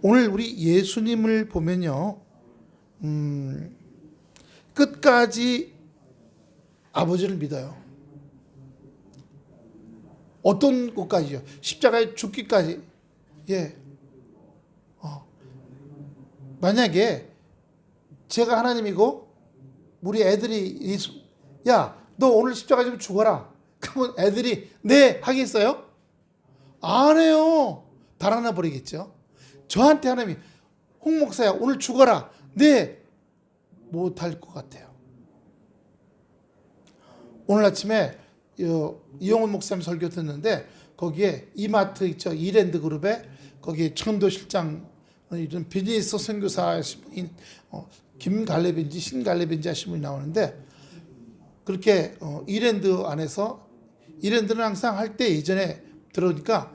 오늘 우리 예수님을 보면요, 끝까지 아버지를 믿어요. 어떤 것까지요? 십자가에 죽기까지. 예. 만약에 제가 하나님이고 우리 애들이 야, 너 오늘 십자가 좀 죽어라. 그러면 애들이 네 하겠어요? 안 해요. 달아나 버리겠죠. 저한테 하나님이 홍 목사야 오늘 죽어라. 네, 못할 것 같아요. 오늘 아침에 이용훈 목사님 설교 듣는데 거기에 이마트 있죠, 이랜드 그룹에 거기에 천도실장 이런 비즈니스 선교사신 분인 김갈래빈지 신갈래빈지 하신 분이 나오는데, 그렇게 이랜드 안에서 이랜드는 항상 할 때 예전에 들어오니까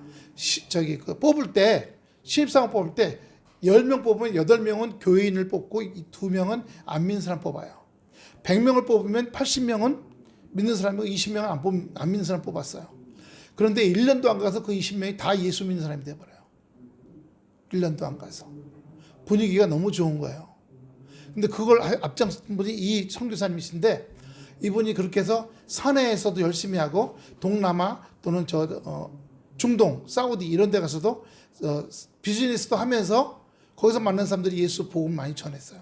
뽑을 때 신입사원 뽑을 때 10명 뽑으면 8명은 교인을 뽑고 2명은 안 믿는 사람 뽑아요. 100명을 뽑으면 80명은 믿는 사람이고 20명은 안 믿는 사람 뽑았어요. 그런데 1년도 안 가서 그 20명이 다 예수 믿는 사람이 돼버려요. 1년도 안 가서. 분위기가 너무 좋은 거예요. 근데 그걸 앞장섰던 분이 이 선교사님이신데, 이분이 그렇게 해서 사내에서도 열심히 하고 동남아 또는 중동, 사우디 이런 데 가서도 비즈니스도 하면서 거기서 만난 사람들이 예수 복음 많이 전했어요.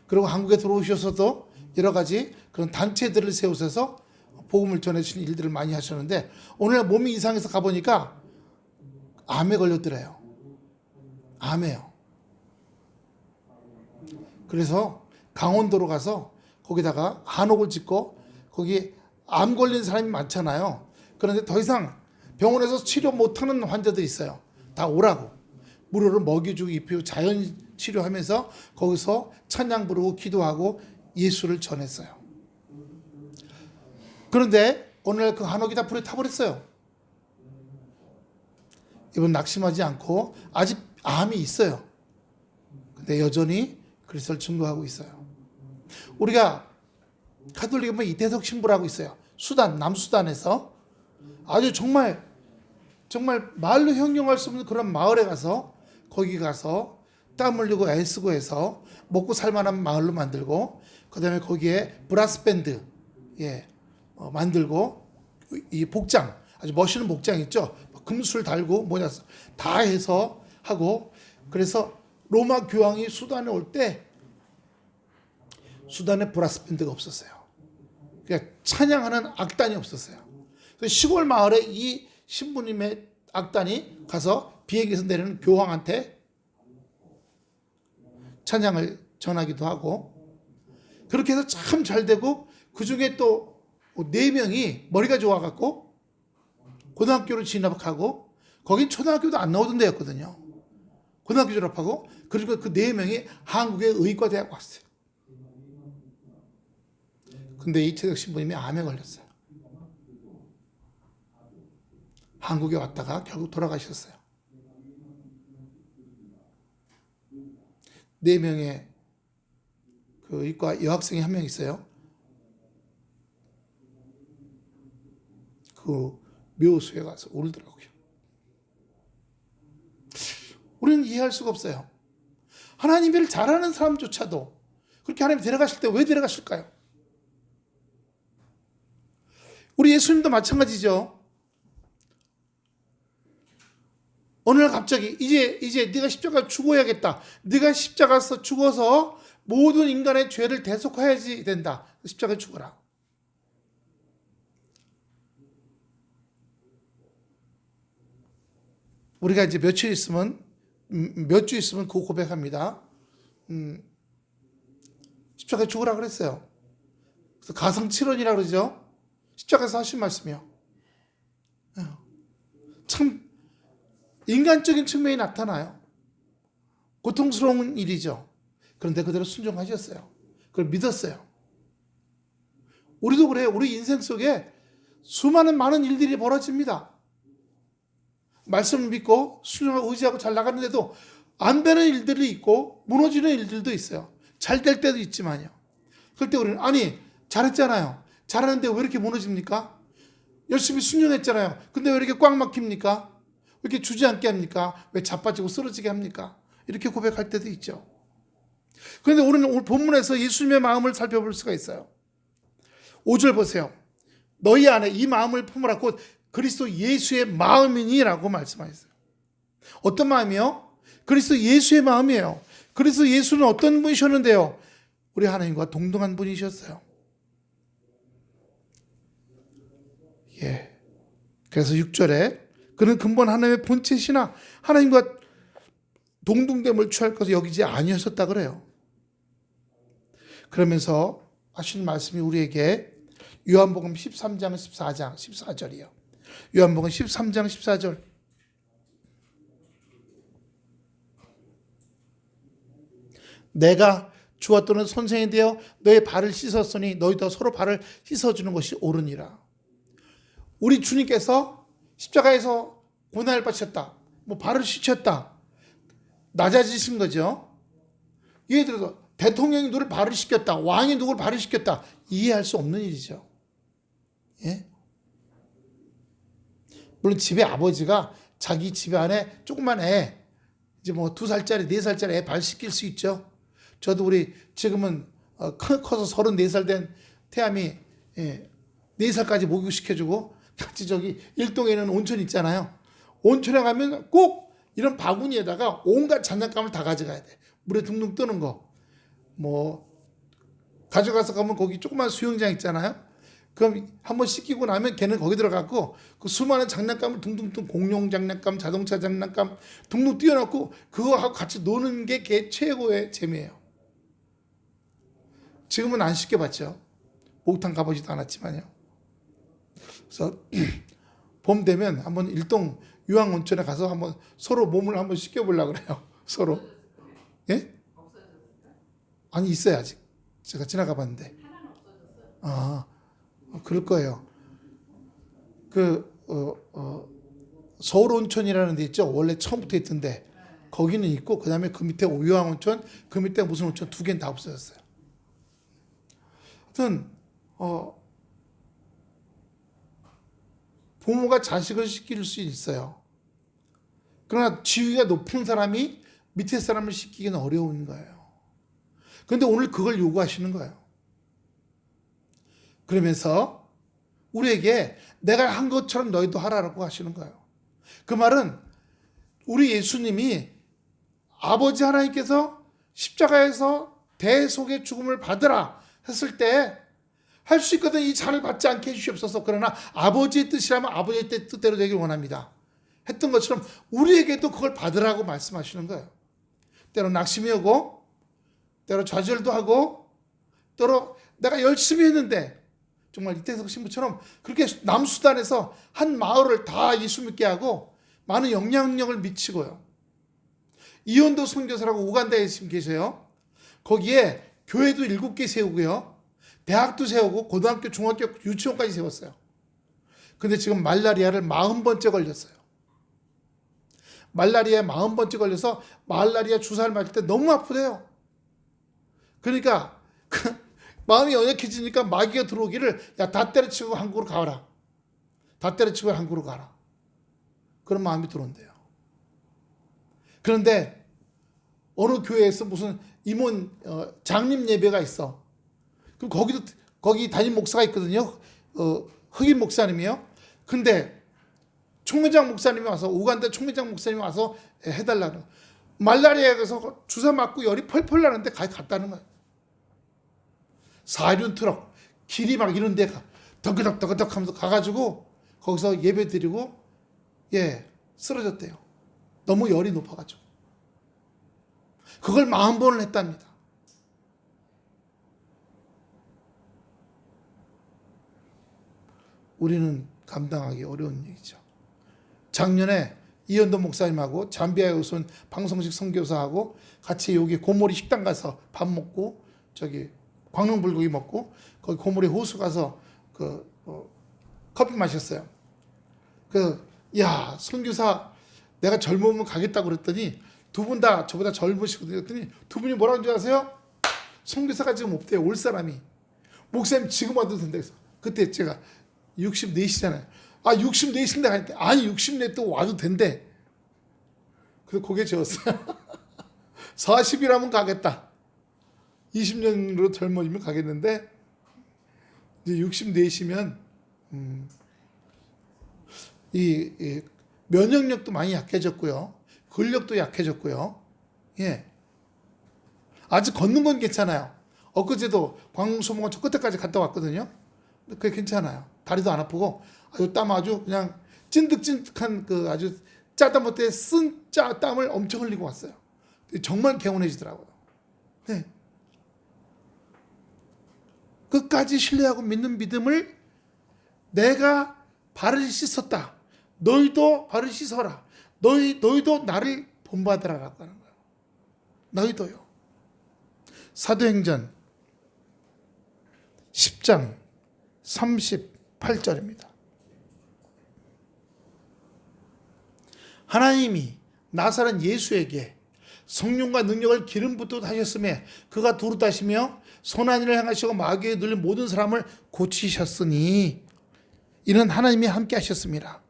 그리고 한국에 들어오셔서도 여러 가지 그런 단체들을 세우셔서 복음을 전해주시는 일들을 많이 하셨는데, 오늘 몸이 이상해서 가보니까 암에 걸렸더래요. 암에요. 그래서 강원도로 가서 거기다가 한옥을 짓고, 거기 암 걸린 사람이 많잖아요. 그런데 더 이상 병원에서 치료 못하는 환자들이 있어요. 다 오라고 무료로 먹이주고 입히고 자연 치료하면서 거기서 찬양 부르고 기도하고 예수를 전했어요. 그런데 오늘 그 한옥이 다 불에 타버렸어요. 이분 낙심하지 않고 아직 암이 있어요. 근데 여전히 그리스도를 증거하고 있어요. 우리가 가톨릭에 보면 이태석 신부라고 있어요. 수단, 남수단에서 아주 정말 말로 형용할 수 없는 그런 마을에 가서, 거기 가서 땀 흘리고 애쓰고 해서 먹고 살만한 마을로 만들고, 그 다음에 거기에 브라스 밴드 만들고, 이 복장, 아주 멋있는 복장 있죠. 금술 달고 뭐냐 다 해서 하고, 그래서 로마 교황이 수단에 올 때 수단에 브라스 밴드가 없었어요. 그러니까 찬양하는 악단이 없었어요. 그래서 시골 마을에 이 신부님의 악단이 가서 비행기에서 내리는 교황한테 찬양을 전하기도 하고, 그렇게 해서 참 잘 되고, 그 중에 또 4명이 머리가 좋아갖고 고등학교를 진학하고, 거긴 초등학교도 안 나오던 데였거든요. 고등학교 졸업하고, 그리고 그 4명이 한국의 의과대학 왔어요. 근데 이태석 신부님이 암에 걸렸어요. 한국에 왔다가 결국 돌아가셨어요. 4명의 그 의과 여학생이 1명 있어요. 그 묘소에 가서 울더라고요. 우리는 이해할 수가 없어요. 하나님 일을 잘하는 사람조차도 그렇게 하나님 데려가실 때 왜 데려가실까요? 우리 예수님도 마찬가지죠. 어느 날 갑자기 이제 네가 십자가 죽어야겠다. 네가 십자가에서 죽어서 모든 인간의 죄를 대속해야지 된다. 십자가에 죽어라. 우리가 이제 몇 주 있으면 그 고백합니다. 십자가에 죽으라 그랬어요. 그래서 가성칠언이라고 그러죠. 십자가에서 하신 말씀이요. 참 인간적인 측면이 나타나요. 고통스러운 일이죠. 그런데 그대로 순종하셨어요. 그걸 믿었어요. 우리도 그래요. 우리 인생 속에 수많은 많은 일들이 벌어집니다. 말씀을 믿고 순종하고 의지하고 잘 나갔는데도 안 되는 일들이 있고 무너지는 일들도 있어요. 잘 될 때도 있지만요. 그럴 때 우리는 아니 잘했잖아요. 잘하는데 왜 이렇게 무너집니까? 열심히 순종했잖아요. 근데 왜 이렇게 꽉 막힙니까? 왜 이렇게 주저앉게 합니까? 왜 자빠지고 쓰러지게 합니까? 이렇게 고백할 때도 있죠. 그런데 우리는 오늘 본문에서 예수님의 마음을 살펴볼 수가 있어요. 5절 보세요. 너희 안에 이 마음을 품으라 곧 그리스도 예수의 마음이니라고 말씀하셨어요. 어떤 마음이요? 그리스도 예수의 마음이에요. 그리스도 예수는 어떤 분이셨는데요? 우리 하나님과 동등한 분이셨어요. 예. 그래서 6절에 그는 근본 하나님의 본체시나 하나님과 동등됨을 취할 것을 여기지 아니하셨다 그래요. 그러면서 하신 말씀이 우리에게 요한복음 13장 14절이요. 요한복음 13장 14절. 내가 주와 또는 선생이 되어 너의 발을 씻었으니 너희도 서로 발을 씻어주는 것이 옳으니라. 우리 주님께서 십자가에서 고난을 받으셨다. 발을 씻혔다. 낮아지신 거죠. 예를 들어서 대통령이 누구를 발을 씻겼다. 왕이 누구를 발을 씻겼다. 이해할 수 없는 일이죠. 예? 물론 집에 아버지가 자기 집 안에 조그만 애, 이제 2살짜리, 4살짜리 애 발 씻길 수 있죠. 저도 우리 지금은 커서 34살 된 태암이 4살까지 목욕시켜주고 같이 저기 일동에는 온천 있잖아요. 온천에 가면 꼭 이런 바구니에다가 온갖 장난감을 다 가져가야 돼. 물에 둥둥 뜨는 거. 가져가서 가면 거기 조그만 수영장 있잖아요. 그럼 한번 씻기고 나면 걔는 거기 들어가고 그 수많은 장난감을 둥둥둥 공룡 장난감, 자동차 장난감 둥둥 띄워놓고 그거하고 같이 노는 게 걔 최고의 재미예요. 지금은 안 씻겨봤죠. 목욕탕 가보지도 않았지만요. 그래서 봄 되면 한번 일동 유황온천에 가서 한번 서로 몸을 한번 씻겨보려고 그래요. 서로. 예? 아니 있어요 아직. 제가 지나가 봤는데. 그럴 거예요. 서울 온천이라는 데 있죠. 원래 처음부터 있던데 거기는 있고 그 다음에 그 밑에 유황온천, 그 밑에 무슨 온천 2개는 다 없어졌어요. 하여튼 부모가 자식을 시킬 수 있어요. 그러나 지위가 높은 사람이 밑에 사람을 시키기는 어려운 거예요. 그런데 오늘 그걸 요구하시는 거예요. 그러면서 우리에게 내가 한 것처럼 너희도 하라고 하시는 거예요. 그 말은 우리 예수님이 아버지 하나님께서 십자가에서 대속의 죽음을 받으라 했을 때 할 수 있거든. 이 잔을 받지 않게 해주시옵소서. 그러나 아버지의 뜻이라면 아버지의 뜻대로 되길 원합니다. 했던 것처럼 우리에게도 그걸 받으라고 말씀하시는 거예요. 때로 낙심이 오고 때로 좌절도 하고 때로 내가 열심히 했는데 정말 이태석 신부처럼 그렇게 남수단에서 한 마을을 다 예수 믿게 하고 많은 영향력을 미치고요. 이원도 선교사라고 우간다에 지금 계세요. 거기에 교회도 7개 세우고요. 대학도 세우고 고등학교, 중학교, 유치원까지 세웠어요. 근데 지금 말라리아를 40번째 걸렸어요. 말라리아에 40번째 걸려서 말라리아 주사를 맞을 때 너무 아프대요. 그러니까 마음이 연약해지니까 마귀가 들어오기를 야, 다 때려치고 한국으로 가라. 다 때려치고 한국으로 가라. 그런 마음이 들어온대요. 그런데 어느 교회에서 무슨 임원 장립 예배가 있어. 그럼 거기 담임 목사가 있거든요. 흑인 목사님이요. 근데 총회장 목사님이 와서 우간다 총회장 목사님이 와서 해달라고. 말라리아에서 주사 맞고 열이 펄펄 나는데 갔다는 거예요. 4륜 트럭 길이 막 이런 데 덕덕덕덕 하면서 가가지고 거기서 예배 드리고 쓰러졌대요. 너무 열이 높아가지고. 그걸 40번을 했답니다. 우리는 감당하기 어려운 얘기죠. 작년에 이현도 목사님하고 잠비아에 오신 방송식 선교사하고 같이 여기 고모리 식당 가서 밥 먹고 저기 광릉불고기 먹고 거기 고모리 호수 가서 커피 마셨어요. 야 선교사 내가 젊으면 가겠다고 그랬더니 두 분 다 저보다 젊으시거든요. 그랬더니 두 분이 뭐라고 하는지 아세요? 선교사가 지금 없대요. 올 사람이. 목사님 지금 와도 된다 해서 그때 제가 64시잖아요. 64시인데 아니 64 또 와도 된대. 그래서 고개 저었어요. 40이라면 가겠다. 20년으로 젊어지면 가겠는데 이제 64시면 이 면역력도 많이 약해졌고요. 근력도 약해졌고요. 예. 아직 걷는 건 괜찮아요. 엊그제도 광소문관 저 끝에까지 갔다 왔거든요. 그게 괜찮아요. 다리도 안 아프고 아주 땀 아주 그냥 찐득찐득한 그 아주 짜다 못해 쓴 땀을 엄청 흘리고 왔어요. 정말 개운해지더라고요. 네. 끝까지 신뢰하고 믿는 믿음을 내가 발을 씻었다. 너희도 발을 씻어라. 너희도 나를 본받으라라고 하는 거예요. 너희도요. 사도행전 10장 38절입니다. 하나님이 나사렛 예수에게 성령과 능력을 기름 붓듯 하셨음에 그가 두루다시며 선한 일을 행하시고 마귀에 눌린 모든 사람을 고치셨으니 이는 하나님이 함께 하셨습니다.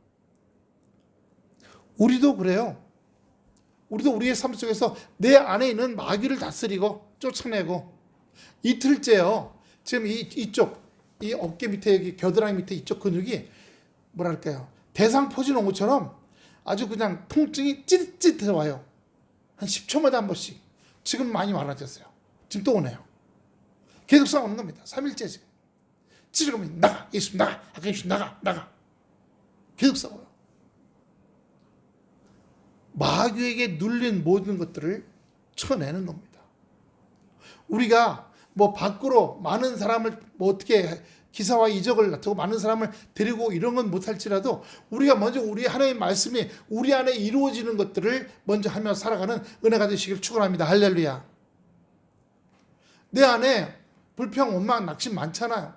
우리도 그래요. 우리도 우리의 삶 속에서 내 안에 있는 마귀를 다스리고 쫓아내고 이틀째요. 지금 이쪽 이 어깨 밑에 여기 겨드랑이 밑에 이쪽 근육이 뭐랄까요? 대상포진 온 것처럼 아주 그냥 통증이 찌릿찌릿해 와요. 한 10초마다 한 번씩. 지금 많이 많아졌어요. 지금 또 오네요. 계속 싸우는 겁니다. 3일째 지금. 찌르면 나가, 예수 나가, 아까 예수 나가. 계속 싸워요. 마귀에게 눌린 모든 것들을 쳐내는 겁니다. 우리가 뭐 밖으로 많은 사람을 뭐 어떻게 기사와 이적을 나타내고 많은 사람을 데리고 이런 건 못할지라도 우리가 먼저 우리 하나님의 말씀이 우리 안에 이루어지는 것들을 먼저 하며 살아가는 은혜가 되시길 축원합니다. 할렐루야. 내 안에 불평, 원망, 낙심 많잖아요.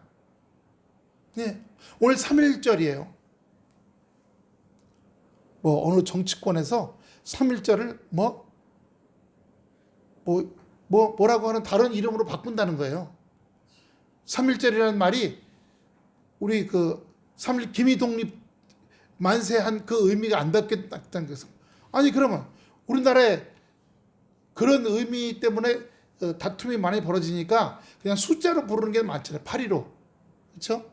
네. 오늘 3.1절이에요. 뭐 어느 정치권에서 3.1절을 뭐라고 하는 다른 이름으로 바꾼다는 거예요. 3.1절이라는 말이 우리 그 3.1 기미독립 만세한 그 의미가 안 닿겠다는 것은 아니 그러면 우리나라에 그런 의미 때문에 다툼이 많이 벌어지니까 그냥 숫자로 부르는 게 많잖아요. 8.15 그렇죠?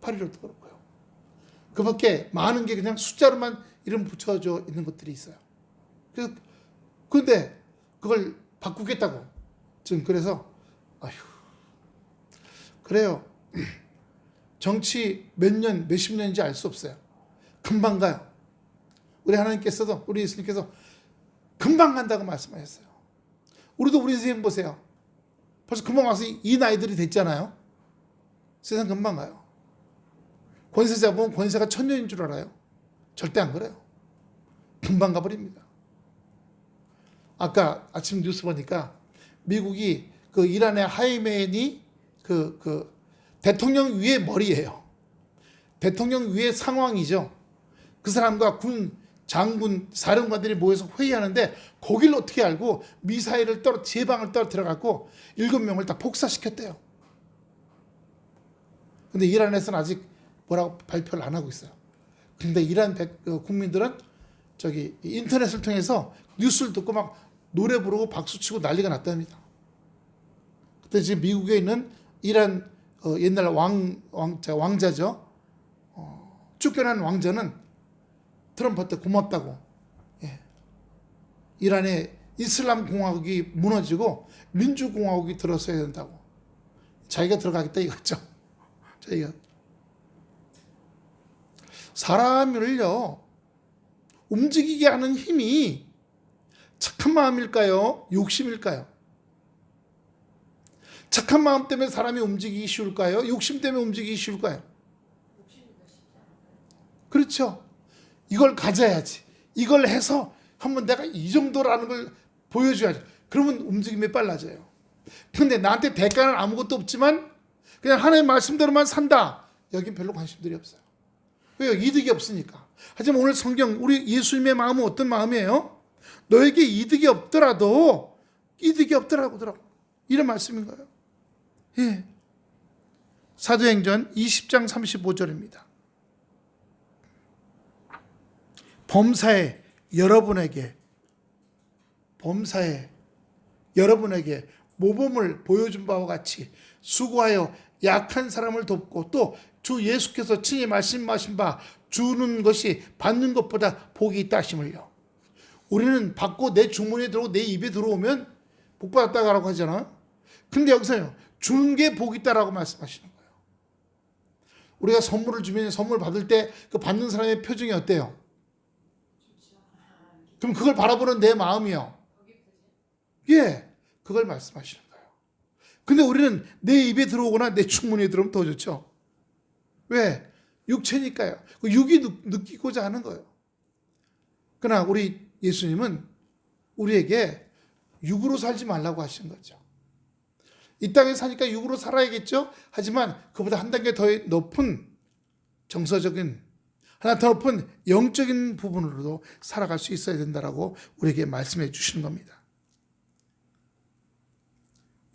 8.15도 그렇고요. 그밖에 많은 게 그냥 숫자로만 이름 붙여져 있는 것들이 있어요. 그런데 그걸 바꾸겠다고 지금 그래서 아휴 그래요. 정치 몇 년, 몇십 년인지 알 수 없어요. 금방 가요. 우리 하나님께서도 우리 예수님께서 금방 간다고 말씀하셨어요. 우리도 우리 인생 보세요. 벌써 금방 와서 이 나이들이 됐잖아요. 세상 금방 가요. 권세 잡으면 권세가 1000년인 줄 알아요. 절대 안 그래요. 금방 가버립니다. 아까 아침 뉴스 보니까 미국이 그 이란의 하이멘이 그 대통령 위의 머리예요. 대통령 위의 상황이죠. 그 사람과 군 장군 사령관들이 모여서 회의하는데 거길 어떻게 알고 미사일을 제방을 들어갔고 7명을 다 폭사시켰대요. 근데 이란에서는 아직 뭐라고 발표를 안 하고 있어요. 근데 이란 국민들은 저기 인터넷을 통해서 뉴스를 듣고 막 노래 부르고 박수치고 난리가 났답니다. 그때 지금 미국에 있는 이란 옛날 왕자죠. 쫓겨난 왕자는 트럼프한테 고맙다고. 예. 이란의 이슬람 공화국이 무너지고 민주공화국이 들어서야 된다고. 자기가 들어가겠다 이거죠. 자기가. 사람을요 움직이게 하는 힘이 착한 마음일까요? 욕심일까요? 착한 마음 때문에 사람이 움직이기 쉬울까요? 욕심 때문에 움직이기 쉬울까요? 그렇죠. 이걸 가져야지. 이걸 해서 한번 내가 이 정도라는 걸 보여줘야지. 그러면 움직임이 빨라져요. 근데 나한테 대가는 아무것도 없지만 그냥 하나님의 말씀대로만 산다. 여긴 별로 관심들이 없어요. 왜요? 이득이 없으니까. 하지만 오늘 성경 우리 예수님의 마음은 어떤 마음이에요? 너에게 이득이 없더라도 이런 말씀인 거예요. 예. 사도행전 20장 35절입니다. 범사에 여러분에게 모범을 보여준 바와 같이 수고하여 약한 사람을 돕고 또 주 예수께서 친히 말씀하신 바 주는 것이 받는 것보다 복이 있다 하심을요. 우리는 받고 내 주머니에 들어오고 내 입에 들어오면 복 받았다고 하잖아. 근데 여기서요, 주는 게 복이 있다라고 말씀하시는 거예요. 우리가 선물을 주면 선물 받을 때 그 받는 사람의 표정이 어때요? 그럼 그걸 바라보는 내 마음이요. 예, 그걸 말씀하시는 거예요. 근데 우리는 내 입에 들어오거나 내 주머니에 들어오면 더 좋죠. 왜? 육체니까요. 그 육이 느끼고자 하는 거예요. 그러나 우리 예수님은 우리에게 육으로 살지 말라고 하신 거죠. 이 땅에 사니까 육으로 살아야겠죠. 하지만 그보다 한 단계 더 높은 정서적인, 하나 더 높은 영적인 부분으로도 살아갈 수 있어야 된다라고 우리에게 말씀해 주시는 겁니다.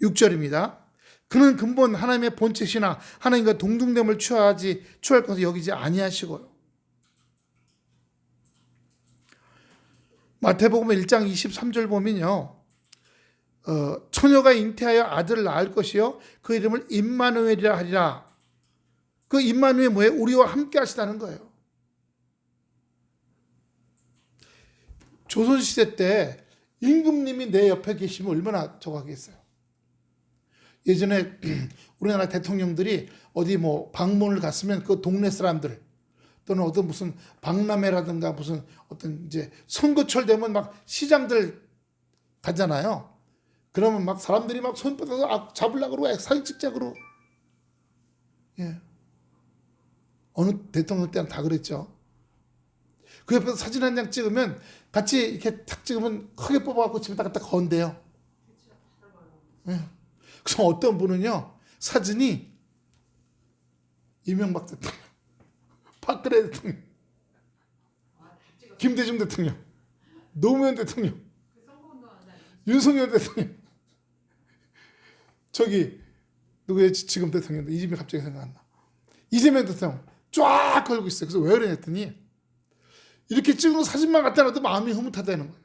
6절입니다. 그는 근본 하나님의 본체시나 하나님과 동등됨을 취할 것을 여기지 아니하시고요. 마태복음 1장 23절 보면요, 처녀가 잉태하여 아들을 낳을 것이요 그 이름을 임마누엘이라 하리라. 그 임마누엘이 뭐예요? 우리와 함께 하시다는 거예요. 조선시대 때 임금님이 내 옆에 계시면 얼마나 저거 하겠어요. 예전에 우리나라 대통령들이 어디 뭐 방문을 갔으면 그 동네 사람들 또는 어떤 무슨 박람회라든가 무슨 어떤 이제 선거철 되면 막 시장들 가잖아요. 그러면 막 사람들이 막 손 뻗어서 잡으려고 그러고 사진 찍자고 그러고. 예. 어느 대통령 때는 다 그랬죠. 그 옆에서 사진 한 장 찍으면 같이 이렇게 탁 찍으면 크게 뽑아갖고 집에다 갖다 건대요. 예. 그래서 어떤 분은요, 사진이 이명박 대통령, 박근혜 대통령, 김대중 대통령, 노무현 대통령, 윤석열 대통령, 저기 누구의 지금 대통령, 이재명 갑자기 생각 안 나. 이재명 대통령 쫙 걸고 있어요. 그래서 왜 그러냐 했더니 이렇게 찍은 사진만 갖다 놔도 마음이 흐뭇하다는 거예요.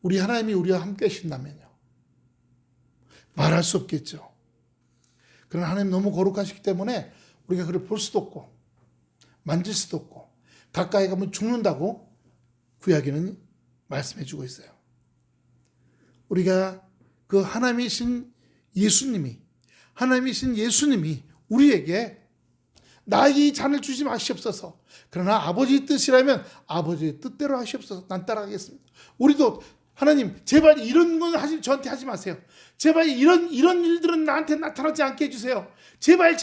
우리 하나님이 우리와 함께 하신다면요, 말할 수 없겠죠. 그러나 하나님 너무 거룩하시기 때문에 우리가 그를 볼 수도 없고 만질 수도 없고 가까이 가면 죽는다고 구약에는 말씀해 주고 있어요. 우리가 그 하나님이신 예수님이 우리에게 나에게 이 잔을 주지 마시옵소서. 그러나 아버지의 뜻이라면 아버지의 뜻대로 하시옵소서. 난 따라가겠습니다. 우리도 하나님 제발 이런 건 저한테 하지 마세요. 제발 이런 일들은 나한테 나타나지 않게 해주세요. 제발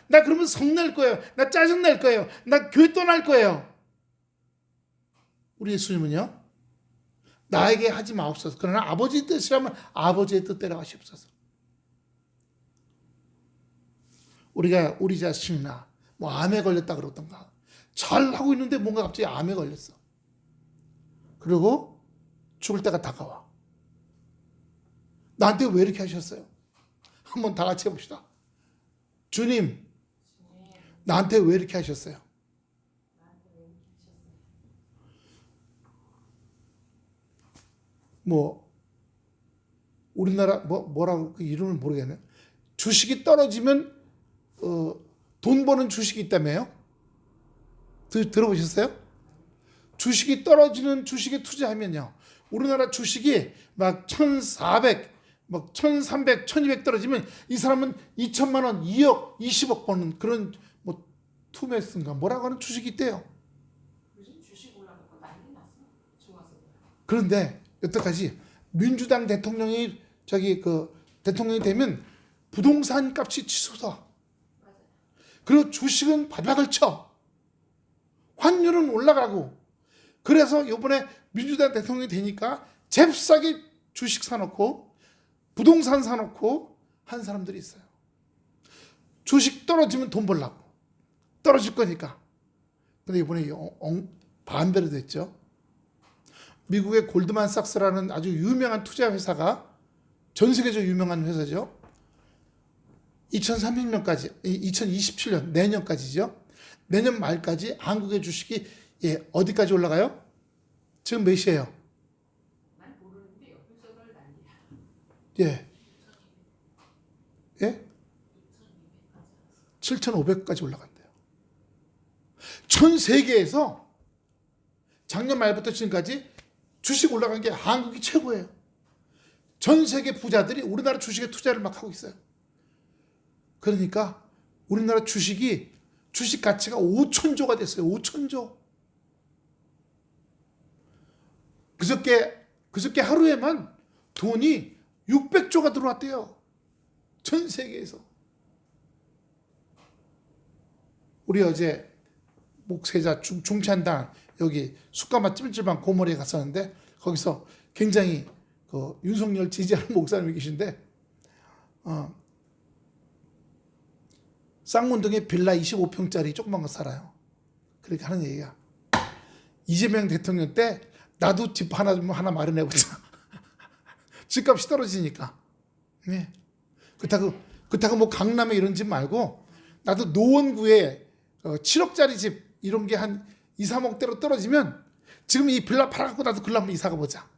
나 그러면 성낼 거예요. 나 짜증낼 거예요. 나 교회 떠날 거예요. 우리 예수님은요, 나에게 하지 마옵소서. 그러나 아버지의 뜻이라면 아버지의 뜻대로 하시옵소서. 우리가 우리 자신이나 뭐 암에 걸렸다 그러던가 잘 하고 있는데 뭔가 갑자기 암에 걸렸어. 그리고 죽을 때가 다가와. 나한테 왜 이렇게 하셨어요? 한번 다 같이 해봅시다. 주님, 나한테 왜 이렇게 하셨어요? 뭐 우리나라 뭐라고 그 이름을 모르겠네. 주식이 떨어지면 돈 버는 주식이 있다며요? 들어보셨어요? 주식이 떨어지는 주식에 투자하면요, 우리나라 주식이 막 1,400, 막 1,300, 1,200 떨어지면 이 사람은 2천만 원, 2억, 20억 버는 그런 뭐 투매스인가 뭐라고 하는 주식이 있대요. 요즘 주식 올라가고 난리 났어. 좋아서. 그런데 여태까지 민주당 대통령이 대통령이 되면 부동산 값이 치솟아. 그리고 주식은 바닥을 쳐. 환율은 올라가고. 그래서 이번에 민주당 대통령이 되니까 잽싸게 주식 사놓고 부동산 사놓고 한 사람들이 있어요. 주식 떨어지면 돈 벌라고. 떨어질 거니까. 근데 이번에 반대로 됐죠. 미국의 골드만삭스라는 아주 유명한 투자 회사가, 전 세계적으로 유명한 회사죠. 2030년까지, 2027년, 내년까지죠. 내년 말까지 한국의 주식이 어디까지 올라가요? 지금 몇이에요? 예. 예? 7,500까지 올라간대요. 전 세계에서 작년 말부터 지금까지 주식 올라간 게 한국이 최고예요. 전 세계 부자들이 우리나라 주식에 투자를 막 하고 있어요. 그러니까 우리나라 주식 가치가 5천조가 됐어요. 5천조. 그저께 하루에만 돈이 600조가 들어왔대요. 전 세계에서. 우리 어제 목세자 중찬당 여기 숯가마 찜질방 고모리에 갔었는데 거기서 굉장히 그 윤석열 지지하는 목사님이 계신데 쌍문동에 빌라 25평짜리 조그만 거 살아요. 그렇게 하는 얘기야. 이재명 대통령 때 나도 집 하나 마련해보자. 집값이 떨어지니까. 네. 그렇다고 뭐 강남에 이런 집 말고 나도 노원구에 7억짜리 집 이런 게 한 2, 3억대로 떨어지면 지금 이 빌라 팔아갖고 나도 글로 한번 이사가 보자.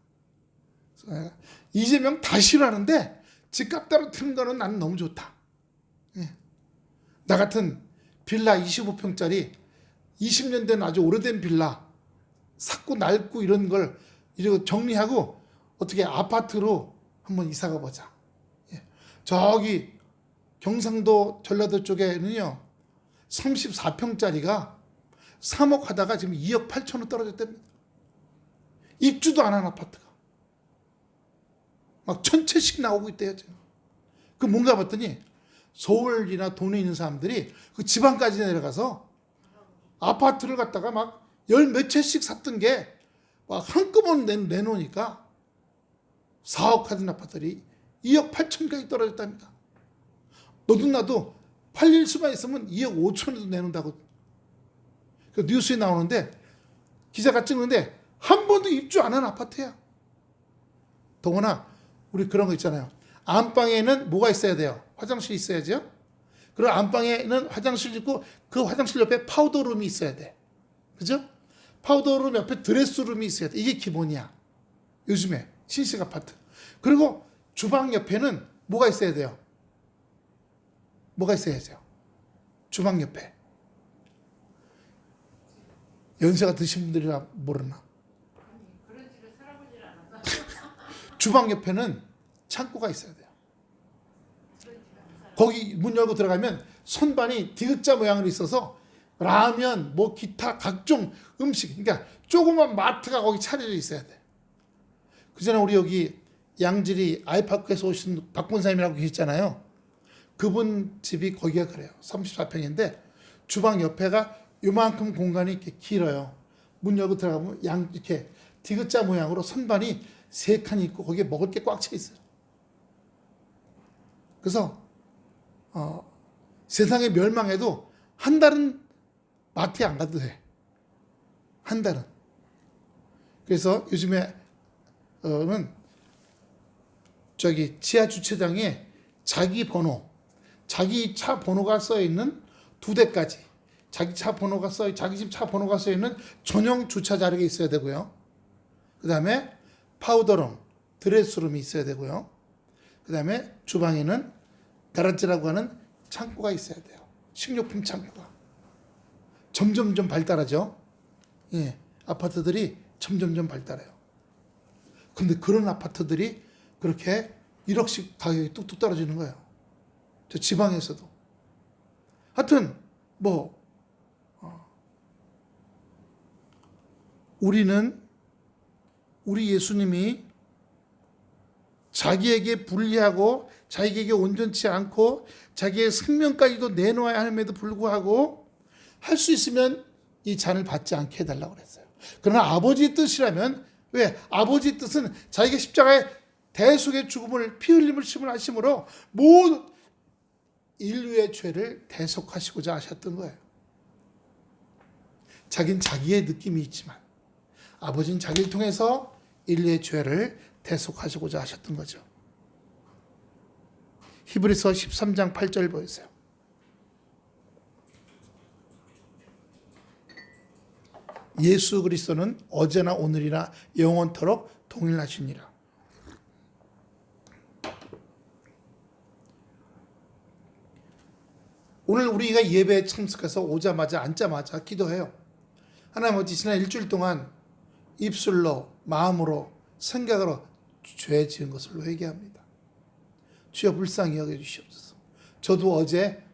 이재명 다 싫어하는데 집값 떨어뜨리는 거는 나는 너무 좋다. 네. 나 같은 빌라 25평짜리 20년 된 아주 오래된 빌라 샀고 낡고 이런 걸 이렇게 정리하고 어떻게 아파트로 한번 이사가 보자. 예. 저기 경상도 전라도 쪽에는요 34평짜리가 3억 하다가 지금 2억 8천원 떨어졌답니다. 입주도 안 한 아파트가 막 1000채씩 나오고 있대요 지금. 그 뭔가 봤더니 서울이나 돈이 있는 사람들이 그 지방까지 내려가서 아파트를 갖다가 막 열 몇 채씩 샀던 게 막 한꺼번에 내놓으니까 4억 하던 아파트들이 2억 8천까지 떨어졌답니다. 너도 나도 팔릴 수만 있으면 2억 5천에도 내놓는다고 그 뉴스에 나오는데 기자가 찍는데 한 번도 입주 안 한 아파트야. 더구나 우리 그런 거 있잖아요. 안방에는 뭐가 있어야 돼요? 화장실이 있어야죠. 그리고 안방에는 화장실 있고 그 화장실 옆에 파우더룸이 있어야 돼. 그죠? 파우더룸 옆에 드레스룸이 있어야 돼. 이게 기본이야. 요즘에 신식 아파트. 그리고 주방 옆에는 뭐가 있어야 돼요? 뭐가 있어야 돼요? 주방 옆에. 연세가 드신 분들이라 모르나? 그런 집에 살아보질 않아서. 주방 옆에는 창고가 있어야 돼요. 거기 문 열고 들어가면 선반이 디귿자 모양으로 있어서 라면, 뭐 기타 각종 음식, 그러니까 조그만 마트가 거기 차려져 있어야 돼. 그전에 우리 여기 양질이 아이파크에서 오신 박 권사님이라고 계셨잖아요. 그분 집이 거기가 그래요. 34평인데 주방 옆에가 요만큼 공간이 이렇게 길어요. 문 열고 들어가면 이렇게 디귿자 모양으로 선반이 3칸이 있고 거기에 먹을 게 꽉 차 있어요. 그래서 세상에 멸망해도 한 달은 마트에 안 가도 돼. 한 달은. 그래서 요즘에는 저기 지하 주차장에 자기 차 번호가 써 있는 2대까지, 자기 집 차 번호가 써 있는 전용 주차 자리가 있어야 되고요. 그 다음에 파우더룸, 드레스룸이 있어야 되고요. 그 다음에 주방에는 가라지라고 하는 창고가 있어야 돼요. 식료품 창고가. 점점점 발달하죠. 예, 아파트들이 점점점 발달해요. 근데 그런 아파트들이 그렇게 1억씩 가격이 뚝뚝 떨어지는 거예요. 저 지방에서도. 하여튼 우리 예수님이 자기에게 불리하고 자기에게 온전치 않고 자기의 생명까지도 내놓아야 함에도 불구하고 할 수 있으면 이 잔을 받지 않게 해달라고 그랬어요. 그러나 아버지의 뜻이라면, 왜? 아버지의 뜻은 자기가 십자가에 대속의 죽음을 피 흘림을 하심으로 모든 인류의 죄를 대속하시고자 하셨던 거예요. 자긴 자기의 느낌이 있지만 아버지는 자기를 통해서 인류의 죄를 대속하시고자 하셨던 거죠. 히브리서 13장 8절 보세요. 예수 그리스도는 어제나 오늘이나 영원토록 동일하시니라. 오늘 우리가 예배에 참석해서 오자마자 앉자마자 기도해요. 하나님 아버지, 지난 일주일 동안 입술로, 마음으로, 생각으로 죄 지은 것을 회개합니다. 주여 불쌍히 여겨주시옵소서. 저도 어제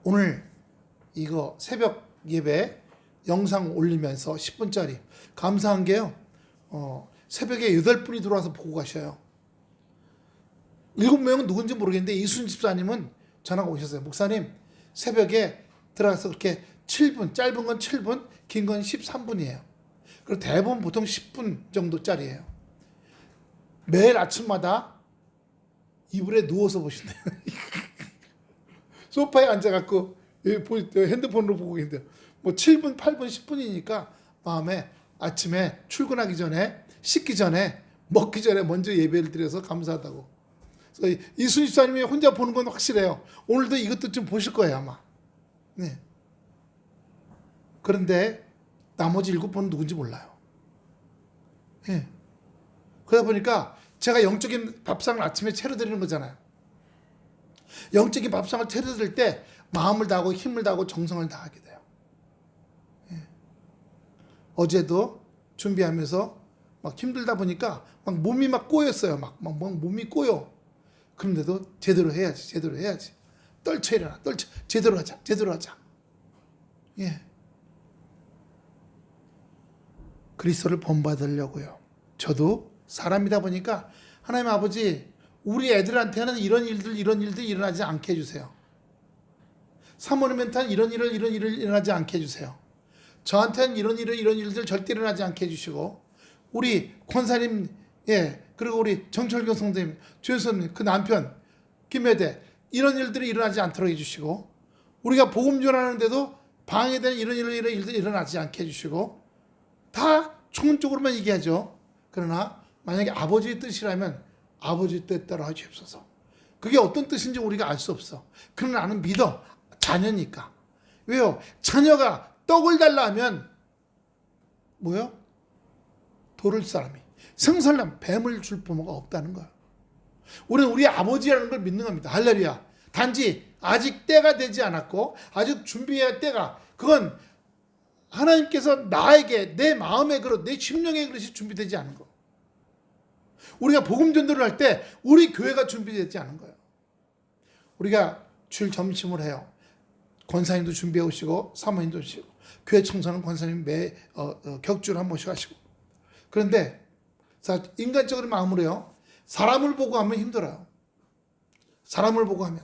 오늘 이거 새벽 예배 영상 올리면서 10분짜리 감사한 게요. 새벽에 8분이 들어와서 보고 가셔요. 7명은 누군지 모르겠는데 이순 집사님은 전화가 오셨어요. 목사님, 새벽에 들어가서 그렇게 7분, 짧은 건 7분, 긴 건 13분이에요. 그리고 대부분 보통 10분 정도짜리예요. 매일 아침마다 이불에 누워서 보신대요. 소파에 앉아갖고 핸드폰으로 보고 있는데 뭐 7분, 8분, 10분이니까 마음에 아침에 출근하기 전에, 씻기 전에, 먹기 전에 먼저 예배를 드려서 감사하다고. 이순 집사님이 혼자 보는 건 확실해요. 오늘도 이것도 좀 보실 거예요 아마. 네. 그런데 나머지 7분은 누군지 몰라요. 네. 그러다 보니까 제가 영적인 밥상을 아침에 차려드리는 거잖아요. 영적인 밥상을 차려드릴 때 마음을 다하고 힘을 다하고 정성을 다하게 돼요. 네. 어제도 준비하면서 막 힘들다 보니까 막 몸이 막 꼬였어요. 막 몸이 꼬여. 그런데도 제대로 해야지. 떨쳐 일어나, 제대로 하자. 예. 그리스도를 본받으려고요. 저도 사람이다 보니까 하나님 아버지, 우리 애들한테는 이런 일들 일어나지 않게 해주세요. 사모님한테는 이런 일을 일어나지 않게 해주세요. 저한테는 이런 일들 절대 일어나지 않게 해주시고, 우리 권사님, 예, 그리고 우리 정철경 성도님, 주연선님, 그 남편 김혜대, 이런 일들이 일어나지 않도록 해주시고, 우리가 복음 전하는데도 방해되는 이런 일들 일어나지 않게 해주시고, 다 총론적으로만 얘기하죠. 그러나 만약에 아버지의 뜻이라면 아버지 뜻대로 하시옵소서. 그게 어떤 뜻인지 우리가 알 수 없어. 그러나 나는 믿어. 자녀니까. 왜요? 자녀가 떡을 달라 하면 뭐요? 돌을 사람이, 생선남 뱀을 줄 부모가 없다는 거야. 우리는 우리 아버지라는 걸 믿는 겁니다. 할렐루야. 단지 아직 때가 되지 않았고 아직 준비해야 할 때가, 그건 하나님께서 나에게 내 마음의 그릇, 내 심령의 그릇이 준비되지 않은 거. 우리가 복음 전도를 할 때 우리 교회가 준비되지 않은 거예요. 우리가 주일 점심을 해요. 권사님도 준비해 오시고 사모님도 오시고, 교회 청소는 권사님 격주를 한 번씩 하시고. 그런데 인간적인 마음으로요, 사람을 보고 하면 힘들어요. 사람을 보고 하면.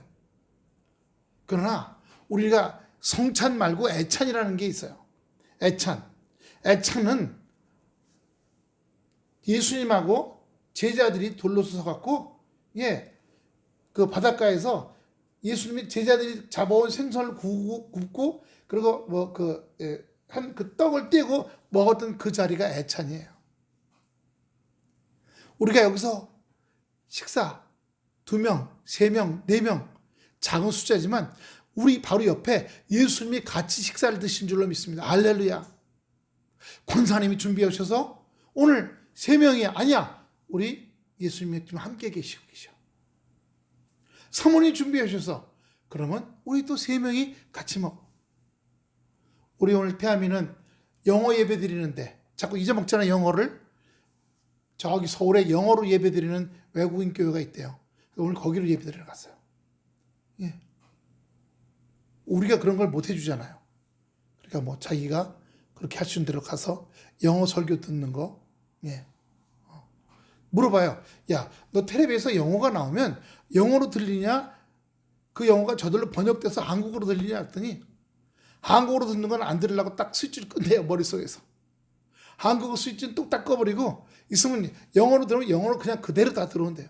그러나 우리가 성찬 말고 애찬이라는 게 있어요. 애찬은 예수님하고 제자들이 돌로 서갖고, 예, 그 바닷가에서 예수님이 제자들이 잡아온 생선을 굽고, 그리고 그 떡을 떼고 먹었던 그 자리가 애찬이에요. 우리가 여기서 식사 2명, 3명, 4명, 작은 숫자지만 우리 바로 옆에 예수님이 같이 식사를 드신 줄로 믿습니다. 할렐루야. 권사님이 준비해 오셔서 오늘 3명이 아니야, 우리 예수님이 지금 함께 계시고 계셔. 사모님 준비해 오셔서 그러면 우리 또 3명이 같이 먹어. 우리 오늘 태아미는 영어 예배 드리는데 자꾸 잊어먹잖아. 영어를. 저기 서울에 영어로 예배 드리는 외국인 교회가 있대요. 오늘 거기로 예배 드리러 갔어요. 예. 우리가 그런 걸 못 해주잖아요. 그러니까 뭐 자기가 그렇게 하시는 대로 가서 영어 설교 듣는 거, 예. 물어봐요. 야, 너 텔레비에서 영어가 나오면 영어로 들리냐? 그 영어가 저절로 번역돼서 한국어로 들리냐? 했더니 한국어로 듣는 건 안 들으려고 딱 스위치를 끄네요, 머릿속에서. 한국어 스위치는 뚝딱 꺼버리고 있으면 영어로 들으면 영어로 그냥 그대로 다 들어온대요.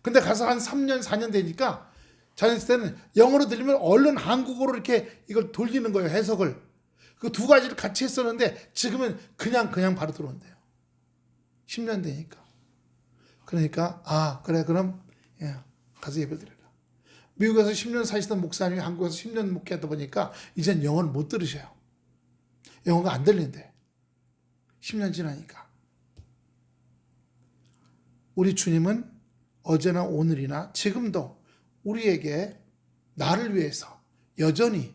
근데 가서 한 3년, 4년 되니까 자녀들 때는 영어로 들리면 얼른 한국어로 이렇게 이걸 돌리는 거예요, 해석을. 그 두 가지를 같이 했었는데 지금은 그냥 바로 들어온대요. 10년 되니까. 그러니까 그래, 그럼 예, 가서 예배 드려라. 미국에서 10년 사시던 목사님이 한국에서 10년 목회하다 보니까 이젠 영어를 못 들으셔요. 영어가 안 들린대. 10년 지나니까. 우리 주님은 어제나 오늘이나 지금도 우리에게 나를 위해서 여전히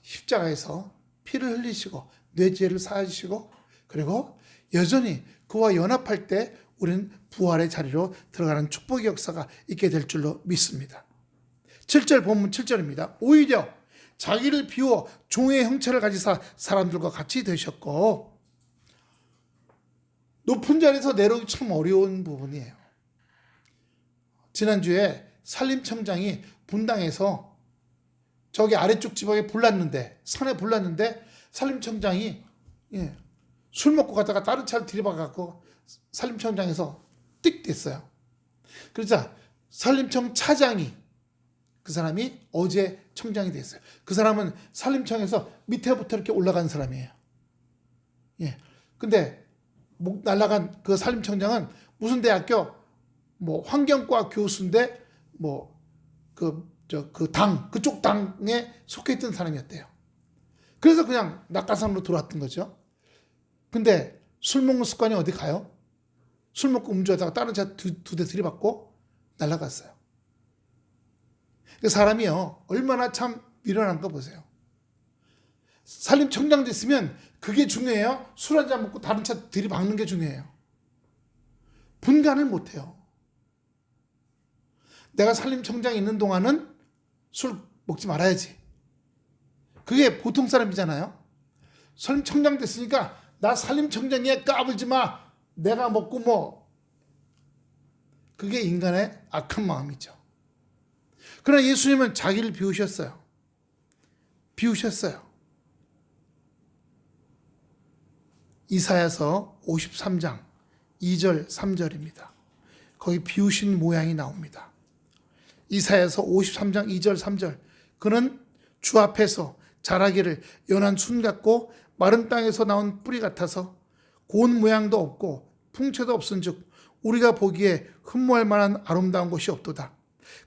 십자가에서 피를 흘리시고 내 죄를 사하시고 그리고 여전히 그와 연합할 때 우리는 부활의 자리로 들어가는 축복의 역사가 있게 될 줄로 믿습니다. 7절 본문 7절입니다. 오히려 자기를 비워 종의 형체를 가지사 사람들과 같이 되셨고, 높은 자리에서 내려오기 참 어려운 부분이에요. 지난주에 산림청장이 분당에서 저기 아래쪽 지방에 불났는데, 산에 불났는데 산림청장이 술 먹고 가다가 다른 차를 들이박아갖고 산림청장에서 띡 됐어요. 그러자 산림청 차장이, 그 사람이 어제 청장이 됐어요. 그 사람은 산림청에서 밑에부터 이렇게 올라간 사람이에요. 근데 날아간 그 산림청장은 무슨 대학교 환경과 교수인데 그쪽 당에 속해 있던 사람이었대요. 그래서 그냥 낙하산으로 들어왔던 거죠. 근데 술 먹는 습관이 어디 가요? 술 먹고 음주하다가 다른 차 두 대 들이받고 날아갔어요. 사람이요, 얼마나 참 미련한 거 보세요. 산림청장 됐으면 그게 중요해요? 술 한잔 먹고 다른 차 들이박는 게 중요해요? 분간을 못해요. 내가 산림청장에 있는 동안은 술 먹지 말아야지. 그게 보통 사람이잖아요. 산림청장 됐으니까 나 산림청장이야 까불지 마. 내가 먹고 그게 인간의 악한 마음이죠. 그러나 예수님은 자기를 비우셨어요. 비우셨어요. 이사야서 53장 2절 3절입니다. 거기 비우신 모양이 나옵니다. 이사야서 53장 2절 3절. 그는 주 앞에서 자라기를 연한 순 같고 마른 땅에서 나온 뿌리 같아서 고운 모양도 없고 풍채도 없은즉 우리가 보기에 흠모할 만한 아름다운 것이 없도다.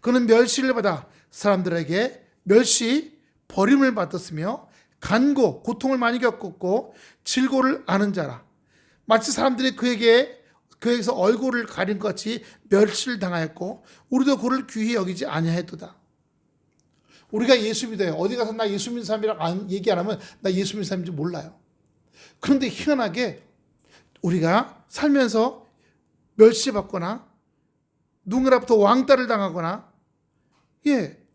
그는 멸시를 받아 사람들에게 멸시 버림을 받았으며 간고 고통을 많이 겪었고 질고를 아는 자라. 마치 사람들이 그에게서 얼굴을 가린 것 같이 멸시를 당하였고 우리도 그를 귀히 여기지 아니하였도다. 우리가 예수 믿어요. 어디 가서 나 예수 믿는 사람이라고 얘기 안 하면 나 예수 믿는 사람인지 몰라요. 그런데 희한하게 우리가 살면서 멸시받거나 누구로부터 왕따를 당하거나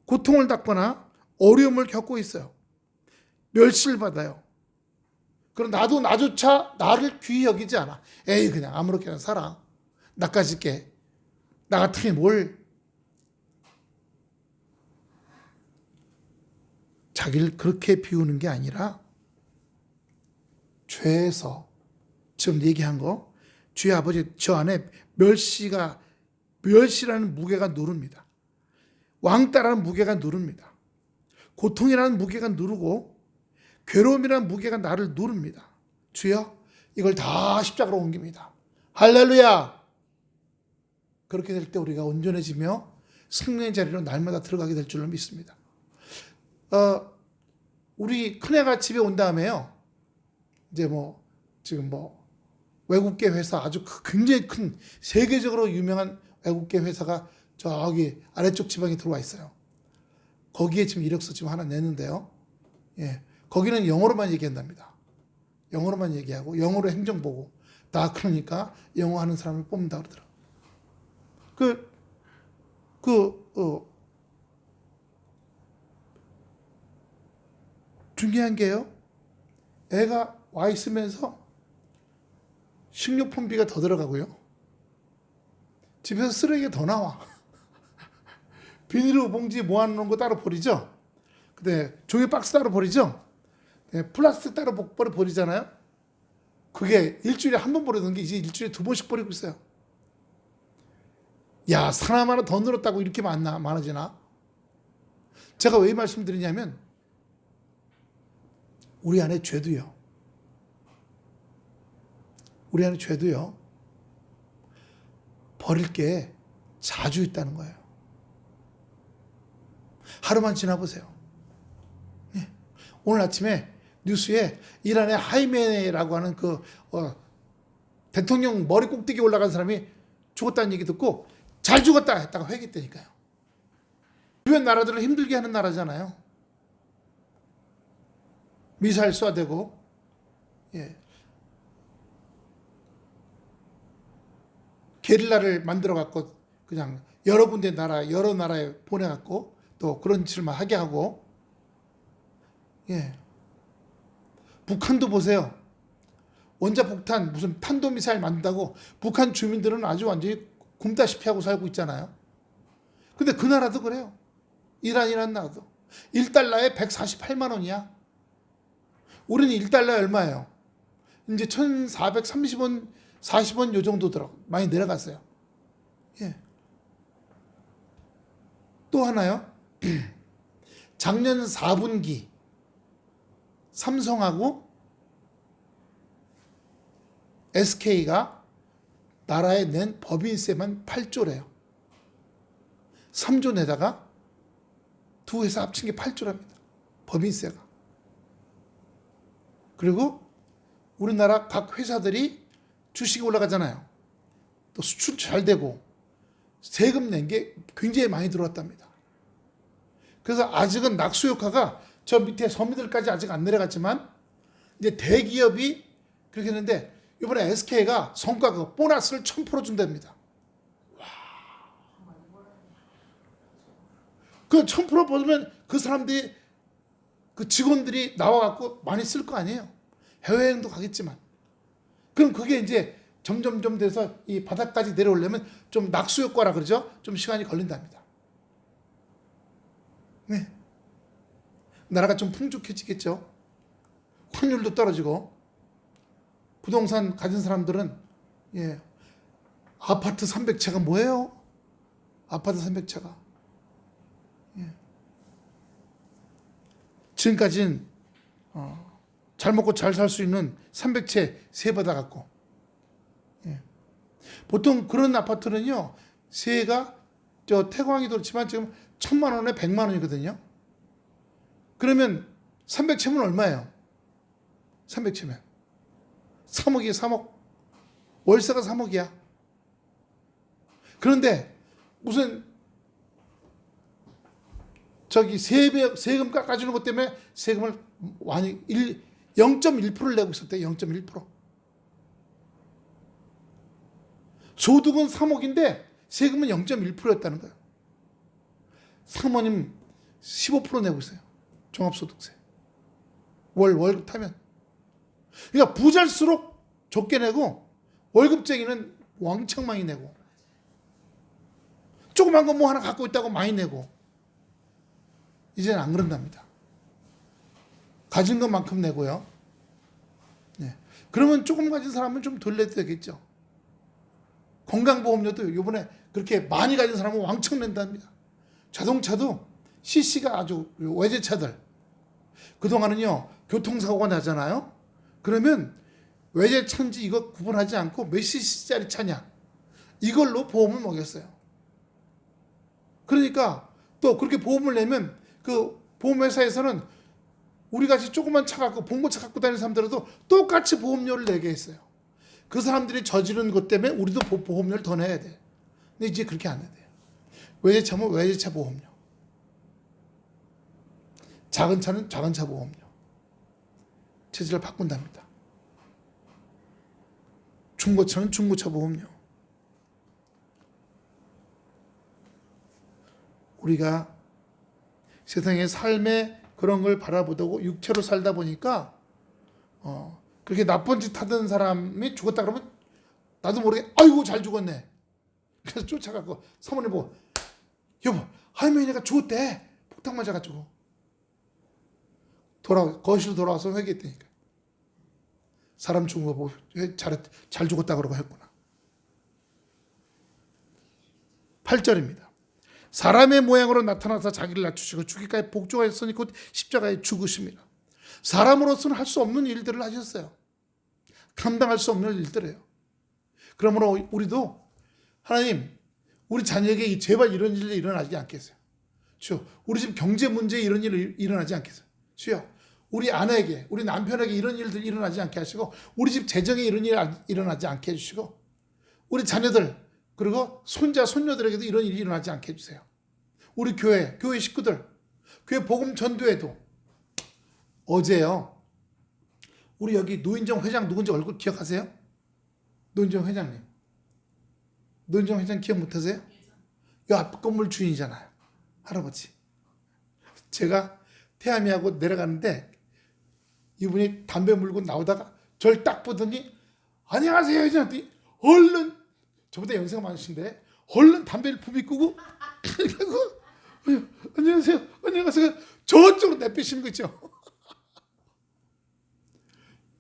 고통을 받거나 어려움을 겪고 있어요. 멸시를 받아요. 그럼 나조차 나를 귀히 여기지 않아. 에이, 그냥 아무렇게나 살아. 나까지 게. 나 같은 게 뭘. 자기를 그렇게 비우는 게 아니라 죄에서 지금 얘기한 거, 주의 아버지 저 안에 멸시라는 무게가 누릅니다. 왕따라는 무게가 누릅니다. 고통이라는 무게가 누르고 괴로움이라는 무게가 나를 누릅니다. 주여, 이걸 다 십자가로 옮깁니다. 할렐루야! 그렇게 될 때 우리가 온전해지며 승리의 자리로 날마다 들어가게 될 줄로 믿습니다. 우리 큰애가 집에 온 다음에요. 이제 지금 외국계 회사, 아주 굉장히 큰 세계적으로 유명한 외국계 회사가 저기 아래쪽 지방에 들어와 있어요. 거기에 지금 이력서 지금 하나 내는데요. 거기는 영어로만 얘기한답니다. 영어로만 얘기하고 영어로 행정 보고 다. 그러니까 영어 하는 사람을 뽑는다 그러더라고요. 중요한 게요, 애가 와 있으면서 식료품비가 더 들어가고요, 집에서 쓰레기가 더 나와. 비닐 봉지 모아놓은 거 따로 버리죠. 근데 종이 박스 따로 버리죠. 플라스틱 따로 버리잖아요. 그게 일주일에 한 번 버리던 게 이제 일주일에 2번씩 버리고 있어요. 야, 사람 하나 더 늘었다고 이렇게 많아지나? 제가 왜 말씀드리냐면 우리 안에 죄도요, 버릴 게 자주 있다는 거예요. 하루만 지나보세요. 오늘 아침에 뉴스에 이란의 하이메네라고 하는 대통령 머리 꼭대기에 올라간 사람이 죽었다는 얘기 듣고 잘 죽었다 했다가 회개했다니까요. 주변 나라들을 힘들게 하는 나라잖아요. 미사일 쏴대고, 예. 게릴라를 만들어 갖고 그냥 여러 군데 나라, 여러 나라에 보내 갖고 또 그런 짓을만 하게 하고, 예. 북한도 보세요. 원자폭탄 무슨 탄도미사일 만든다고 북한 주민들은 아주 완전히 굶다시피 하고 살고 있잖아요. 근데 그 나라도 그래요. 이란이라는 나라도 1달러에 148만 원이야. 우리는 1달러에 얼마예요? 이제 1430원 40원 요 정도더라고. 많이 내려갔어요. 예. 또 하나요. 작년 4분기 삼성하고 SK가 나라에 낸 법인세만 8조래요. 3조 내다가 두 회사 합친 게 8조랍니다. 법인세가. 그리고 우리나라 각 회사들이 주식이 올라가잖아요. 또 수출 잘 되고 세금 낸 게 굉장히 많이 들어왔답니다. 그래서 아직은 낙수 효과가 저 밑에 서민들까지 아직 안 내려갔지만 이제 대기업이 그렇게 했는데 이번에 SK가 성과급 보너스를 1000% 준답니다. 와. 그 1000% 받으면 그 사람들이 그 직원들이 나와갖고 많이 쓸 거 아니에요. 해외여행도 가겠지만. 그럼 그게 이제 점점점 돼서 이 바닥까지 내려오려면 좀 낙수 효과라 그러죠. 좀 시간이 걸린답니다. 네. 나라가 좀 풍족해지겠죠. 환율도 떨어지고 부동산 가진 사람들은 예. 아파트 300채가 뭐예요? 아파트 300채가. 예. 지금까지는 잘 먹고 잘 살 수 있는 300채 세 받아 갖고. 예. 보통 그런 아파트는요. 세가 저 태광이도 그렇지만 지금 1000만 원에 100만 원이거든요. 그러면 300채면 얼마예요? 300채면 3억이에요. 3억. 월세가 3억이야. 그런데 무슨 저기 세금 깎아주는 것 때문에 세금을 완전히 0.1%를 내고 있었대. 0.1%. 소득은 3억인데 세금은 0.1%였다는 거예요. 사모님 15% 내고 있어요. 종합소득세. 월급 타면. 그러니까 부자일수록 적게 내고 월급쟁이는 왕창 많이 내고 조그만 거 뭐 하나 갖고 있다고 많이 내고 이제는 안 그런답니다. 가진 것만큼 내고요. 네. 그러면 조금 가진 사람은 좀 덜 내도 되겠죠. 건강보험료도 이번에 그렇게 많이 가진 사람은 왕창 낸답니다. 자동차도 CC가 아주 외제차들 그동안은요 교통사고가 나잖아요. 그러면 외제차인지 이거 구분하지 않고 몇 cc짜리 차냐 이걸로 보험을 먹였어요. 그러니까 또 그렇게 보험을 내면 그 보험회사에서는 우리같이 조그만 차 갖고 봉고차 갖고 다니는 사람들도 똑같이 보험료를 내게 했어요. 그 사람들이 저지른 것 때문에 우리도 보험료를 더 내야 돼. 근데 이제 그렇게 안 해야 돼요. 외제차면 외제차 보험료, 작은 차는 작은 차 보험료 체제를 바꾼답니다. 중고차는 중고차 보험료. 우리가 세상의 삶의 그런 걸 바라보고 육체로 살다 보니까 그렇게 나쁜 짓 하던 사람이 죽었다 그러면 나도 모르게 아이고 잘 죽었네. 그래서 쫓아가고 사모님 보고 여보 할머니가 죽었대. 폭탄 맞아가지고. 거실로 돌아와서 회개했다니까. 사람 죽은 거 보고 잘 죽었다 그러고 했구나. 8절입니다. 사람의 모양으로 나타나서 자기를 낮추시고 죽기까지 복종하였으니 곧 십자가에 죽으십니다. 사람으로서는 할 수 없는 일들을 하셨어요. 감당할 수 없는 일들이에요. 그러므로 우리도 하나님 우리 자녀에게 제발 이런 일이 일어나지 않겠어요. 주여 우리 집 경제 문제에 이런 일이 일어나지 않겠어요. 주여 우리 아내에게 우리 남편에게 이런 일들 일어나지 않게 하시고 우리 집 재정에 이런 일이 일어나지 않게 해주시고 우리 자녀들 그리고 손자 손녀들에게도 이런 일이 일어나지 않게 해주세요. 우리 교회 식구들, 교회 복음 전도회도 어제요. 우리 여기 노인정 회장 누군지 얼굴 기억하세요? 노인정 회장님. 노인정 회장 기억 못하세요? 이 앞 건물 주인이잖아요. 할아버지. 제가 태아미하고 내려가는데 이분이 담배 물고 나오다가 저를 딱 보더니 안녕하세요 회장님. 얼른 저보다 연세가 많으신데 얼른 담배를 부비끄고 안녕하세요 안녕하세요 저쪽으로 내빼시는 거 있죠.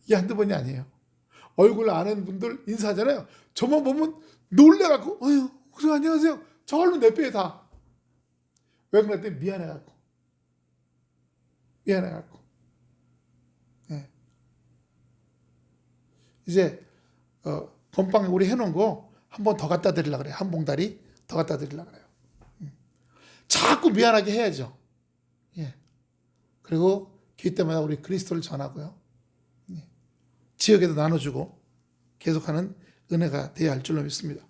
이게 한두 번이 아니에요. 얼굴 아는 분들 인사하잖아요. 저만 보면 놀래갖고 그래 안녕하세요 저걸로 내빼 다. 왜 그랬더니 미안해갖고 네. 이제 건빵에 우리 해놓은 거 한 번 더 갖다 드리려고 그래요. 한 봉다리 더 갖다 드리려고 그래요. 자꾸 미안하게 해야죠. 예. 그리고 기회 때마다 우리 그리스도를 전하고요. 예. 지역에도 나눠주고 계속하는 은혜가 되어야 할 줄로 믿습니다.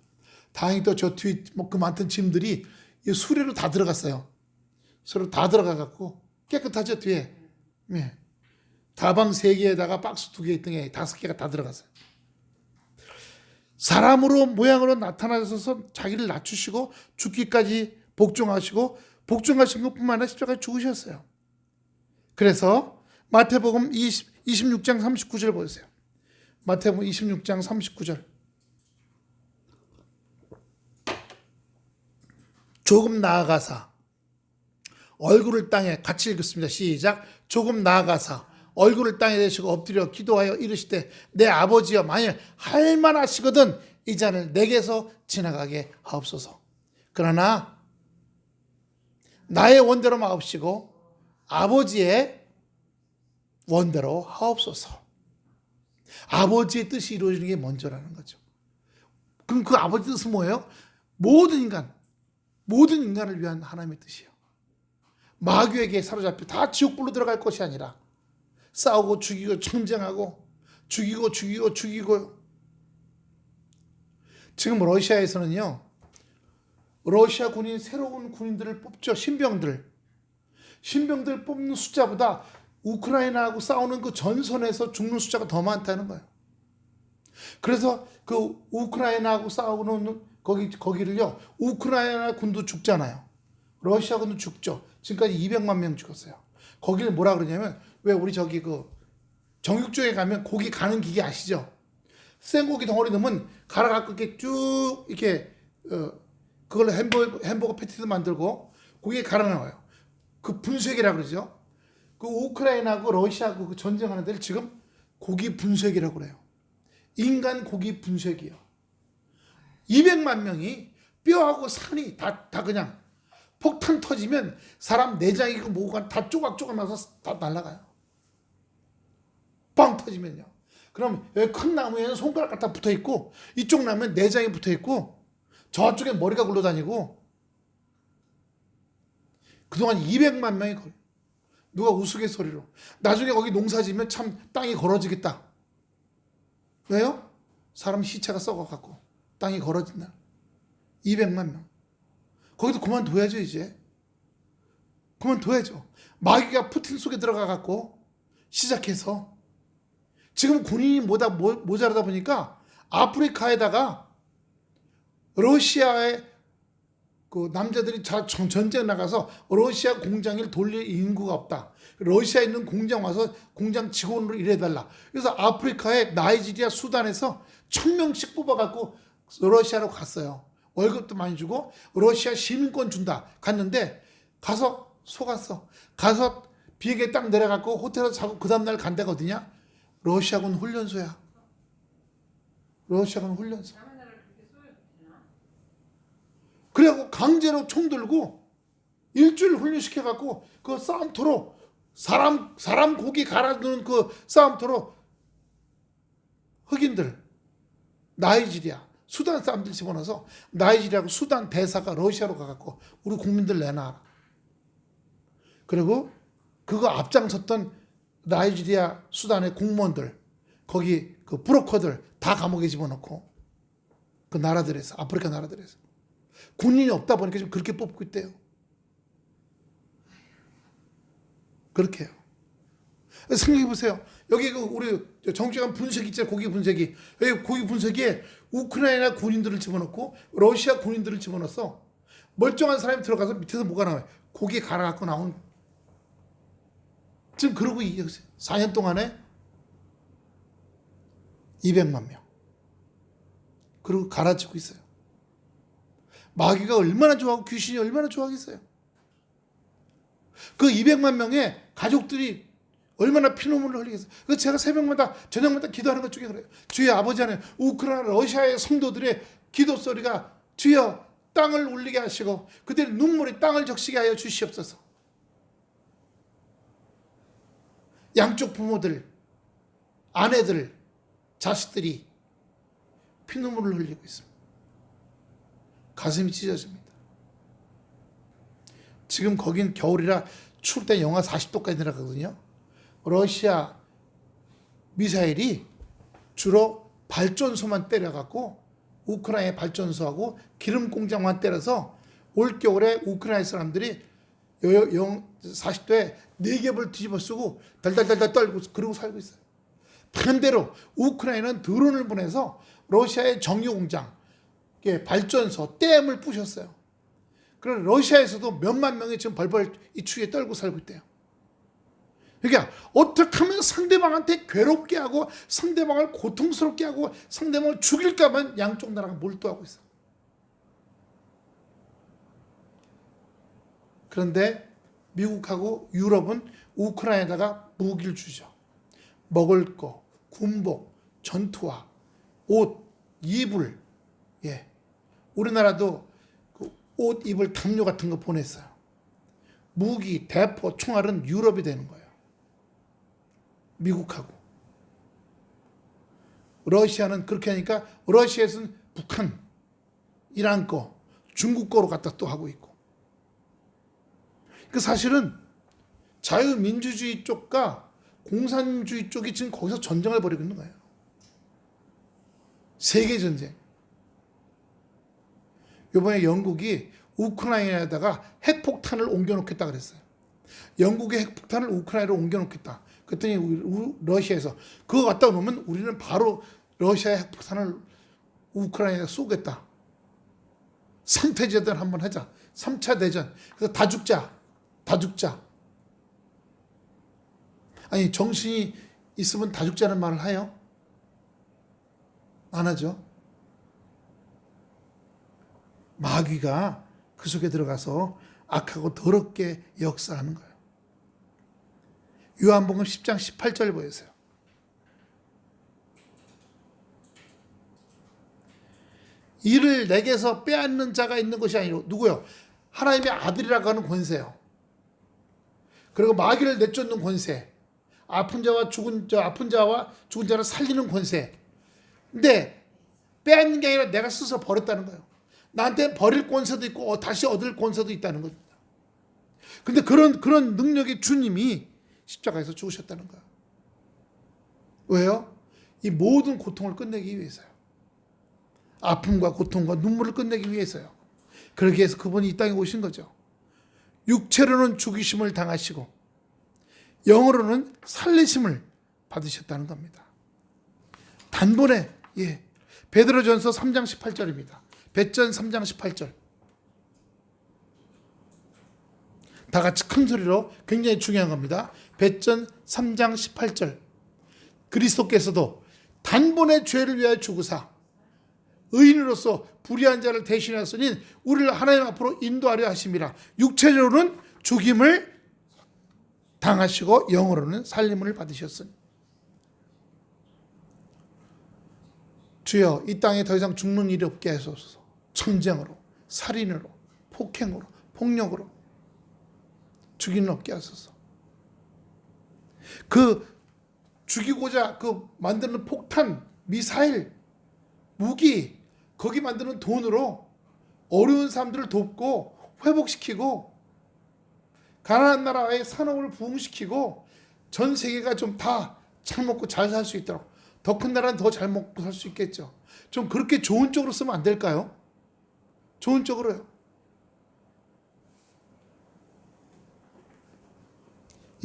다행히 또 저 뒤에 그 많던 짐들이 수레로 다 들어갔어요. 수레로 다 들어가갖고 깨끗하죠 뒤에. 예. 다방 3개에다가 박스 2개 있던 게 5개가 다 들어갔어요. 사람으로 모양으로 나타나셔서 자기를 낮추시고 죽기까지 복종하시고 복종하신 것뿐만 아니라 십자가에 죽으셨어요. 그래서 마태복음 26장 39절 보세요. 마태복음 26장 39절. 조금 나아가사 얼굴을 땅에 같이 읽겠습니다. 시작. 조금 나아가사 얼굴을 땅에 대시고 엎드려 기도하여 이르시되 내 아버지여 만일 할만하시거든 이 잔을 내게서 지나가게 하옵소서. 그러나 나의 원대로 마옵시고 아버지의 원대로 하옵소서. 아버지의 뜻이 이루어지는 게 먼저라는 거죠. 그럼 그 아버지 뜻은 뭐예요? 모든 인간을 위한 하나님의 뜻이에요. 마귀에게 사로잡혀 다 지옥불로 들어갈 것이 아니라 싸우고 죽이고 전쟁하고 죽이고 지금 러시아에서는요. 러시아 군인 새로운 군인들을 뽑죠. 신병들 뽑는 숫자보다 우크라이나하고 싸우는 그 전선에서 죽는 숫자가 더 많다는 거예요. 그래서 그 우크라이나하고 싸우는 거기를요. 우크라이나 군도 죽잖아요. 러시아 군도 죽죠. 지금까지 200만 명 죽었어요. 거기를 뭐라 그러냐면 왜 우리 저기 그 정육점에 가면 고기 가는 기계 아시죠? 생고기 덩어리 넣으면 갈아갖고 이렇게 쭉 이렇게 그걸로 햄버거 패티도 만들고 고기에 갈아 넣어요. 그 분쇄기라 그러죠. 그 우크라이나하고 러시아하고 그 전쟁하는 데를 지금 고기 분쇄기라고 그래요. 인간 고기 분쇄기요. 200만 명이 뼈하고 산이 다 그냥 폭탄 터지면 사람 내장이고 뭐가 다 조각조각 나서 다 날아가요. 빵 터지면요. 그럼 여기 큰 나무에는 손가락 갖다 붙어 있고 이쪽 나무에 내장이 붙어 있고 저쪽에 머리가 굴러다니고 그동안 200만 명이 걸려. 누가 우스갯소리로 나중에 거기 농사 지면 참 땅이 걸어지겠다. 왜요? 사람 시체가 썩어갖고 땅이 걸어진다. 200만 명. 거기도 그만둬야죠 이제. 그만둬야죠. 마귀가 푸틴 속에 들어가갖고 시작해서 지금 군인이 모자라다 보니까 아프리카에다가 러시아의 그 남자들이 전쟁에 나가서 러시아 공장을 돌릴 인구가 없다. 러시아에 있는 공장 와서 공장 직원으로 일해달라. 그래서 아프리카의 나이지리아, 수단에서 1000명씩 뽑아갖고 러시아로 갔어요. 월급도 많이 주고 러시아 시민권 준다. 갔는데 가서 속았어. 가서 비행기에 딱 내려갖고 호텔에서 자고 그 다음날 간 데가 어디냐? 러시아군 훈련소야. 러시아군 훈련소. 그래갖고 강제로 총 들고 일주일 훈련시켜갖고 그 싸움터로 사람 고기 갈아두는 그 싸움터로 흑인들 나이지리아 수단 사람들 집어넣어서 나이지리아하고 수단 대사가 러시아로 가갖고 우리 국민들 내놔라. 그리고 그거 앞장섰던 나이지리아 수단의 공무원들 거기 그 브로커들 다 감옥에 집어넣고 그 나라들에서 아프리카 나라들에서 군인이 없다 보니까 지금 그렇게 뽑고 있대요. 그렇게 해요. 생각해 보세요. 여기 우리 정치관 분쇄기 있잖아요. 고기 분쇄기. 여기 고기 분쇄기에 우크라이나 군인들을 집어넣고 러시아 군인들을 집어넣어서 멀쩡한 사람이 들어가서 밑에서 뭐가 나와요? 고기 갈아갖고 나온. 지금 그러고 4년 동안에 200만 명. 그리고 갈아지고 있어요. 마귀가 얼마나 좋아하고 귀신이 얼마나 좋아하겠어요. 그 200만 명의 가족들이 얼마나 피눈물을 흘리겠어요. 그래서 제가 새벽마다 저녁마다 기도하는 것 중에 그래요. 주여 아버지 하나님, 우크라이나 러시아의 성도들의 기도 소리가 주여 땅을 울리게 하시고 그들의 눈물이 땅을 적시게 하여 주시옵소서. 양쪽 부모들, 아내들, 자식들이 피눈물을 흘리고 있습니다. 가슴이 찢어집니다. 지금 거긴 겨울이라 추울 때 영하 40도까지 내려가거든요. 러시아 미사일이 주로 발전소만 때려갖고 우크라이나 발전소하고 기름 공장만 때려서 올겨울에 우크라이나 사람들이 40도에 4겹을 뒤집어 쓰고 달달달달 떨고 그러고 살고 있어요. 반대로 우크라이나는 드론을 보내서 러시아의 정유 공장, 발전소, 댐을 부셨어요. 그래서 러시아에서도 몇만 명이 지금 벌벌 이 추위에 떨고 살고 있대요. 그러니까 어떻게 하면 상대방한테 괴롭게 하고 상대방을 고통스럽게 하고 상대방을 죽일까만 양쪽 나라가 몰두하고 있어. 그런데 미국하고 유럽은 우크라이나에다가 무기를 주죠. 먹을 거, 군복, 전투화, 옷, 이불. 예. 우리나라도 그 옷 입을 담요 같은 거 보냈어요. 무기, 대포, 총알은 유럽이 되는 거예요. 미국하고. 러시아는 그렇게 하니까 러시아에서는 북한, 이란 거, 중국 거로 갖다 또 하고 있고. 그 사실은 자유민주주의 쪽과 공산주의 쪽이 지금 거기서 전쟁을 벌이고 있는 거예요. 세계전쟁. 이번에 영국이 우크라이나에다가 핵폭탄을 옮겨놓겠다 그랬어요. 영국의 핵폭탄을 우크라이나로 옮겨놓겠다. 그랬더니 러시아에서 그거 갖다 놓으면 우리는 바로 러시아의 핵폭탄을 우크라이나에 쏘겠다. 3태 대전 한번 하자. 3차 대전. 그래서 다 죽자. 다 죽자. 아니 정신이 있으면 다 죽자는 말을 해요? 안 하죠. 마귀가 그 속에 들어가서 악하고 더럽게 역사하는 거예요. 요한복음 10장 18절 보세요. 이를 내게서 빼앗는 자가 있는 것이 아니로 누구요? 하나님의 아들이라고 하는 권세요. 그리고 마귀를 내쫓는 권세. 아픈 자와 죽은 자를 살리는 권세. 근데 빼앗는 게 아니라 내가 스스로 버렸다는 거예요. 나한테 버릴 권세도 있고 다시 얻을 권세도 있다는 겁니다. 근데 그런 능력이 주님이 십자가에서 죽으셨다는 거예요. 왜요? 이 모든 고통을 끝내기 위해서요. 아픔과 고통과 눈물을 끝내기 위해서요. 그러기 위해서 그분이 이 땅에 오신 거죠. 육체로는 죽이심을 당하시고 영으로는 살리심을 받으셨다는 겁니다. 단번에 베드로전서 3장 18절입니다. 배전 3장 18절. 다 같이 큰 소리로 굉장히 중요한 겁니다. 배전 3장 18절. 그리스도께서도 단번에 죄를 위하여 죽으사 의인으로서 불의한 자를 대신하시니 우리를 하나님 앞으로 인도하려 하심이라. 육체적으로는 죽임을 당하시고 영으로는 살림을 받으셨으니. 주여 이 땅에 더 이상 죽는 일이 없게 하소서. 전쟁으로, 살인으로, 폭행으로, 폭력으로 죽이는 없게 하소서. 그 죽이고자 그 만드는 폭탄, 미사일, 무기, 거기 만드는 돈으로 어려운 사람들을 돕고 회복시키고 가난한 나라의 산업을 부흥시키고 전 세계가 좀 다 잘 먹고 잘 살 수 있도록, 더 큰 나라는 더 잘 먹고 살 수 있겠죠. 좀 그렇게 좋은 쪽으로 쓰면 안 될까요? 좋은 쪽으로요.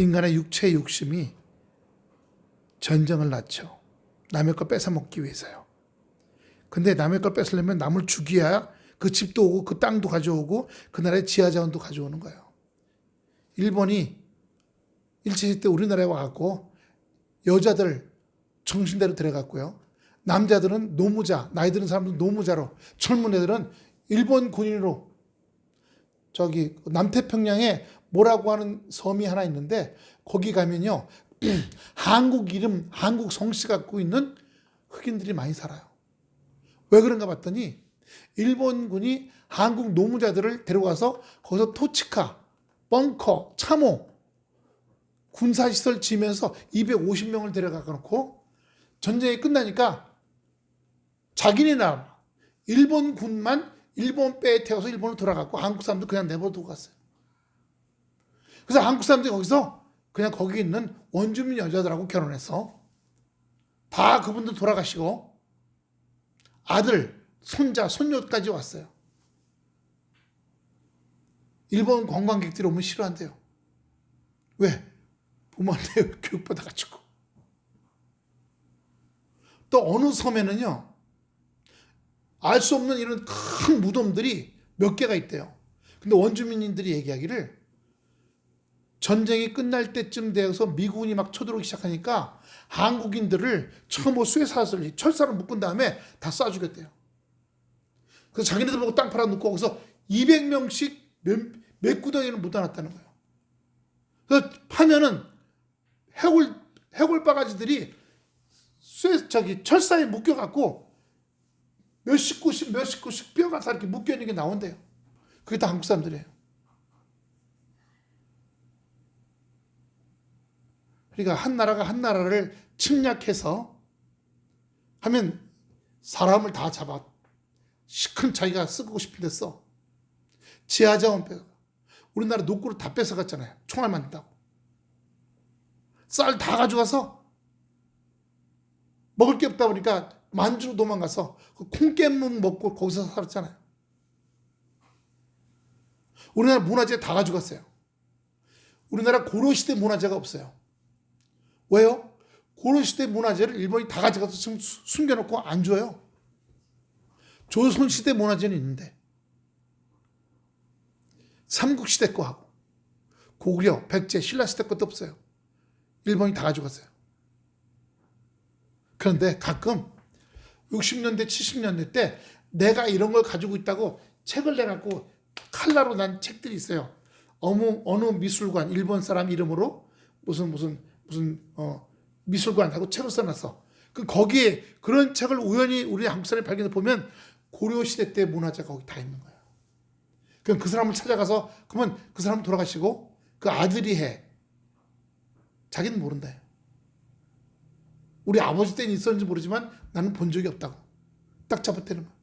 인간의 육체의 욕심이 전쟁을 낳죠. 남의 걸 뺏어 먹기 위해서요. 근데 남의 걸 뺏으려면 남을 죽여야 그 집도 오고 그 땅도 가져오고 그 나라의 지하자원도 가져오는 거예요. 일본이 일제시대 때 우리나라에 와갖고 여자들 정신대로 데려갔고요. 남자들은 노무자, 나이 드는 사람들은 노무자로, 젊은 애들은 일본 군인으로 저기 남태평양에 뭐라고 하는 섬이 하나 있는데 거기 가면요. 한국 이름, 한국 성씨 갖고 있는 흑인들이 많이 살아요. 왜 그런가 봤더니 일본군이 한국 노무자들을 데려가서 거기서 토치카, 벙커, 참호, 군사시설 지면서 250명을 데려가 놓고 전쟁이 끝나니까 자기네 나라, 일본군만 일본 배에 태워서 일본으로 돌아갔고 한국 사람들 그냥 내버려두고 갔어요. 그래서 한국 사람들이 거기서 그냥 거기 있는 원주민 여자들하고 결혼해서 다 그분들 돌아가시고 아들, 손자, 손녀까지 왔어요. 일본 관광객들이 오면 싫어한대요. 왜? 부모한테 교육받아가지고. 또 어느 섬에는요. 알 수 없는 이런 큰 무덤들이 몇 개가 있대요. 근데 원주민들이 얘기하기를 전쟁이 끝날 때쯤 되어서 미군이 막 쳐들어오기 시작하니까 한국인들을 처음으로 쇠사슬, 철사를 묶은 다음에 다 쏴주겠대요. 그래서 자기네들 보고 땅 팔아놓고 거기서 200명씩 몇 구덩이를 묻어놨다는 거예요. 그래서 파면은 해골 바가지들이 철사에 묶여갖고 몇십 구씩 뼈가 다 이렇게 묶여있는 게 나온대요. 그게 다 한국 사람들이에요. 그러니까 한 나라가 한 나라를 침략해서 하면 사람을 다 잡아 시큰 자기가 쓰고 싶은 데 써. 지하자원 뺏어. 우리나라 노구를 다 뺏어갔잖아요. 총알 만든다고. 쌀 다 가져가서 먹을 게 없다 보니까 만주로 도망가서 콩깻묵 먹고 거기서 살았잖아요. 우리나라 문화재 다 가져갔어요. 우리나라 고려시대 문화재가 없어요. 왜요? 고려시대 문화재를 일본이 다 가져가서 지금 숨겨놓고 안 줘요. 조선시대 문화재는 있는데 삼국시대 거하고 고구려, 백제, 신라시대 것도 없어요. 일본이 다 가져갔어요. 그런데 가끔 60년대, 70년대 때 내가 이런 걸 가지고 있다고 책을 내갖고 칼라로 난 책들이 있어요. 어느 미술관, 일본 사람 이름으로 무슨 미술관하고 책을 써놨어. 거기에 그런 책을 우연히 우리 한국 사람이 발견해 보면 고려시대 때 문화재가 거기 다 있는 거예요. 그럼 그 사람을 찾아가서 그러면 그 사람 돌아가시고 그 아들이 해. 자기는 모른다. 우리 아버지 때는 있었는지 모르지만 나는 본 적이 없다고. 딱 잡아떼는 거야.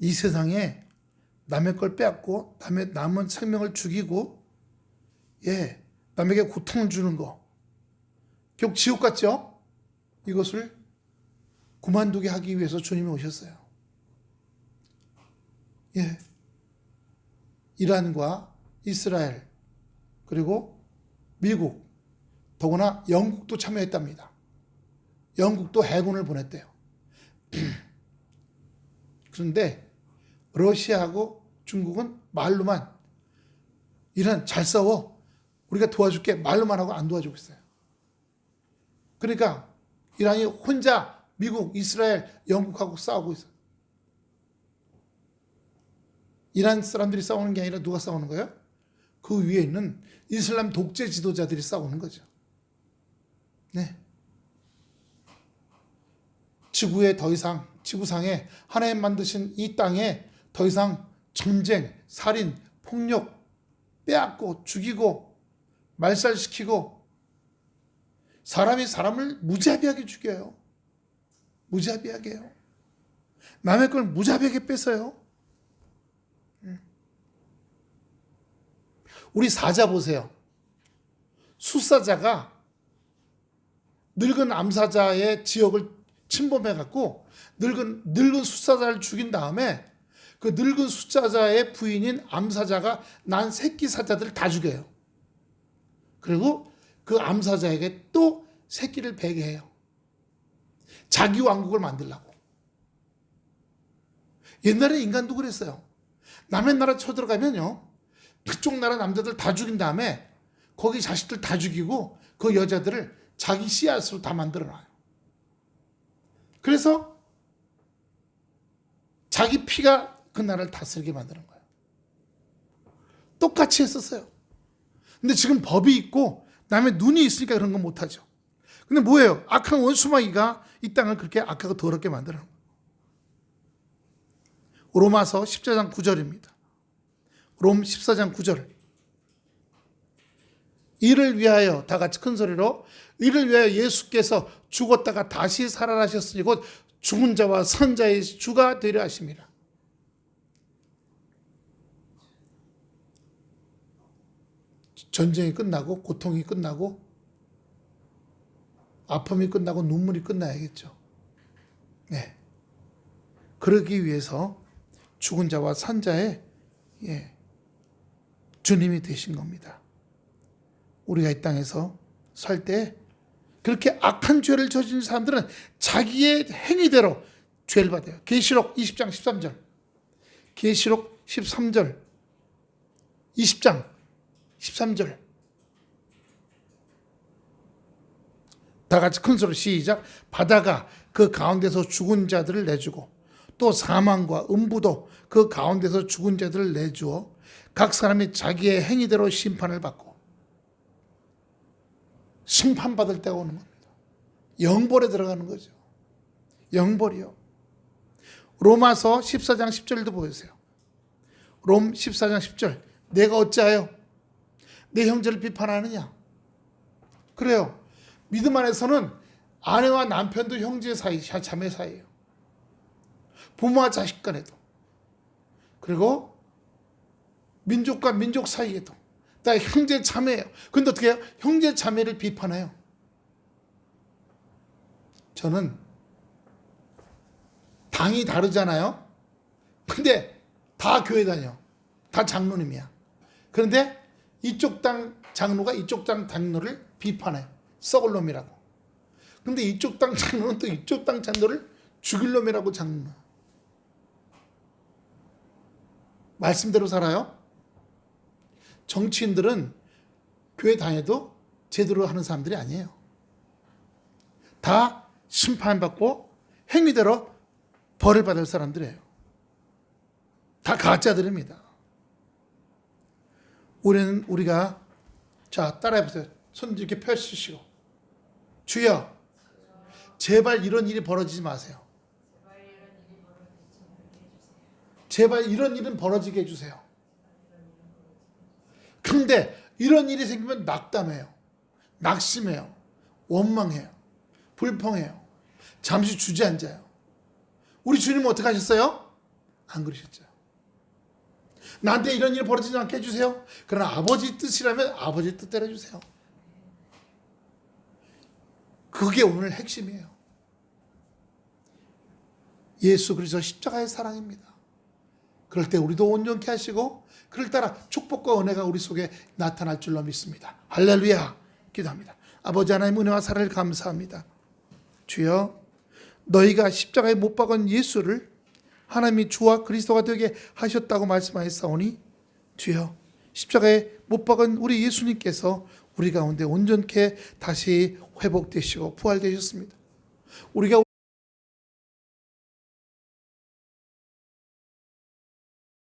이 세상에 남의 걸 빼앗고 남은 생명을 죽이고 남에게 고통을 주는 거 결국 지옥 같죠? 이것을 그만두게 하기 위해서 주님이 오셨어요. 이란과 이스라엘 그리고 미국 더구나 영국도 참여했답니다. 영국도 해군을 보냈대요. 그런데 러시아하고 중국은 말로만 이란 잘 싸워 우리가 도와줄게 말로만 하고 안 도와주고 있어요. 그러니까 이란이 혼자 미국, 이스라엘, 영국하고 싸우고 있어요. 이란 사람들이 싸우는 게 아니라 누가 싸우는 거예요? 그 위에 있는 이슬람 독재 지도자들이 싸우는 거죠. 네. 지구상에 하나님 만드신 이 땅에 더 이상 전쟁, 살인, 폭력, 빼앗고 죽이고 말살시키고 사람이 사람을 무자비하게 죽여요. 무자비하게 해요. 남의 걸 무자비하게 뺏어요. 우리 사자 보세요. 수사자가 늙은 암사자의 지역을 침범해갖고 늙은 수사자를 죽인 다음에 그 늙은 숫자자의 부인인 암사자가 난 새끼 사자들을 다 죽여요. 그리고 그 암사자에게 또 새끼를 베게 해요. 자기 왕국을 만들려고. 옛날에 인간도 그랬어요. 남의 나라 쳐들어가면요, 그쪽 나라 남자들 다 죽인 다음에 거기 자식들 다 죽이고 그 여자들을 자기 씨앗으로 다 만들어놔요. 그래서 자기 피가 그 나라를 다스리게 만드는 거예요. 똑같이 했었어요. 근데 지금 법이 있고 남의 눈이 있으니까 그런 건 못하죠. 근데 뭐예요? 악한 원수마귀가 이 땅을 그렇게 악하고 더럽게 만드는 거예요. 로마서 14장 9절입니다. 롬 14장 9절. 이를 위하여, 다 같이 큰 소리로, 이를 위하여 예수께서 죽었다가 다시 살아나셨으니 곧 죽은 자와 산 자의 주가 되려 하심이라. 전쟁이 끝나고 고통이 끝나고 아픔이 끝나고 눈물이 끝나야겠죠. 네. 그러기 위해서 죽은 자와 산 자의 주님이 되신 겁니다. 우리가 이 땅에서 살 때 그렇게 악한 죄를 저지른 사람들은 자기의 행위대로 죄를 받아요. 계시록 20장 13절. 계시록 13절. 20장 13절. 다 같이 큰 소리 시작. 바다가 그 가운데서 죽은 자들을 내주고 또 사망과 음부도 그 가운데서 죽은 자들을 내주어 각 사람이 자기의 행위대로 심판을 받고, 심판받을 때가 오는 겁니다. 영벌에 들어가는 거죠. 영벌이요. 로마서 14장 10절도 보세요. 롬 14장 10절. 내가 어찌하여 내 형제를 비판하느냐. 그래요. 믿음 안에서는 아내와 남편도 형제 사이, 자매 사이예요. 부모와 자식 간에도. 그리고 민족과 민족 사이에도 다 형제 자매예요. 근데 어떻게 해요? 형제 자매를 비판해요. 저는 당이 다르잖아요. 근데 다 교회 다녀. 다 장로님이야. 그런데 이쪽 당 장로가 이쪽 당 장로를 비판해요. 썩을 놈이라고. 근데 이쪽 당 장로는 또 이쪽 당 장로를 죽일 놈이라고 장로. 말씀대로 살아요. 정치인들은 교회 다녀도 제대로 하는 사람들이 아니에요. 다 심판받고 행위대로 벌을 받을 사람들이에요. 다 가짜들입니다. 우리가 자 따라해보세요. 손 이렇게 펴주시고, 주여 제발 이런 일이 벌어지지 마세요. 제발 이런 일은 벌어지게 해주세요. 근데 이런 일이 생기면 낙담해요. 낙심해요. 원망해요. 불평해요. 잠시 주저앉아요. 우리 주님은 어떻게 하셨어요? 안 그러셨죠. 나한테 이런 일이 벌어지지 않게 해주세요. 그러나 아버지 뜻이라면 아버지 뜻대로 해주세요. 그게 오늘 핵심이에요. 예수 그리스도 십자가의 사랑입니다. 그럴 때 우리도 온전케 하시고 그를 따라 축복과 은혜가 우리 속에 나타날 줄로 믿습니다. 할렐루야. 기도합니다. 아버지 하나님 은혜와 사랑을 감사합니다. 주여, 너희가 십자가에 못 박은 예수를 하나님이 주와 그리스도가 되게 하셨다고 말씀하셨사오니, 주여 십자가에 못 박은 우리 예수님께서 우리 가운데 온전케 다시 회복되시고 부활되셨습니다. 우리가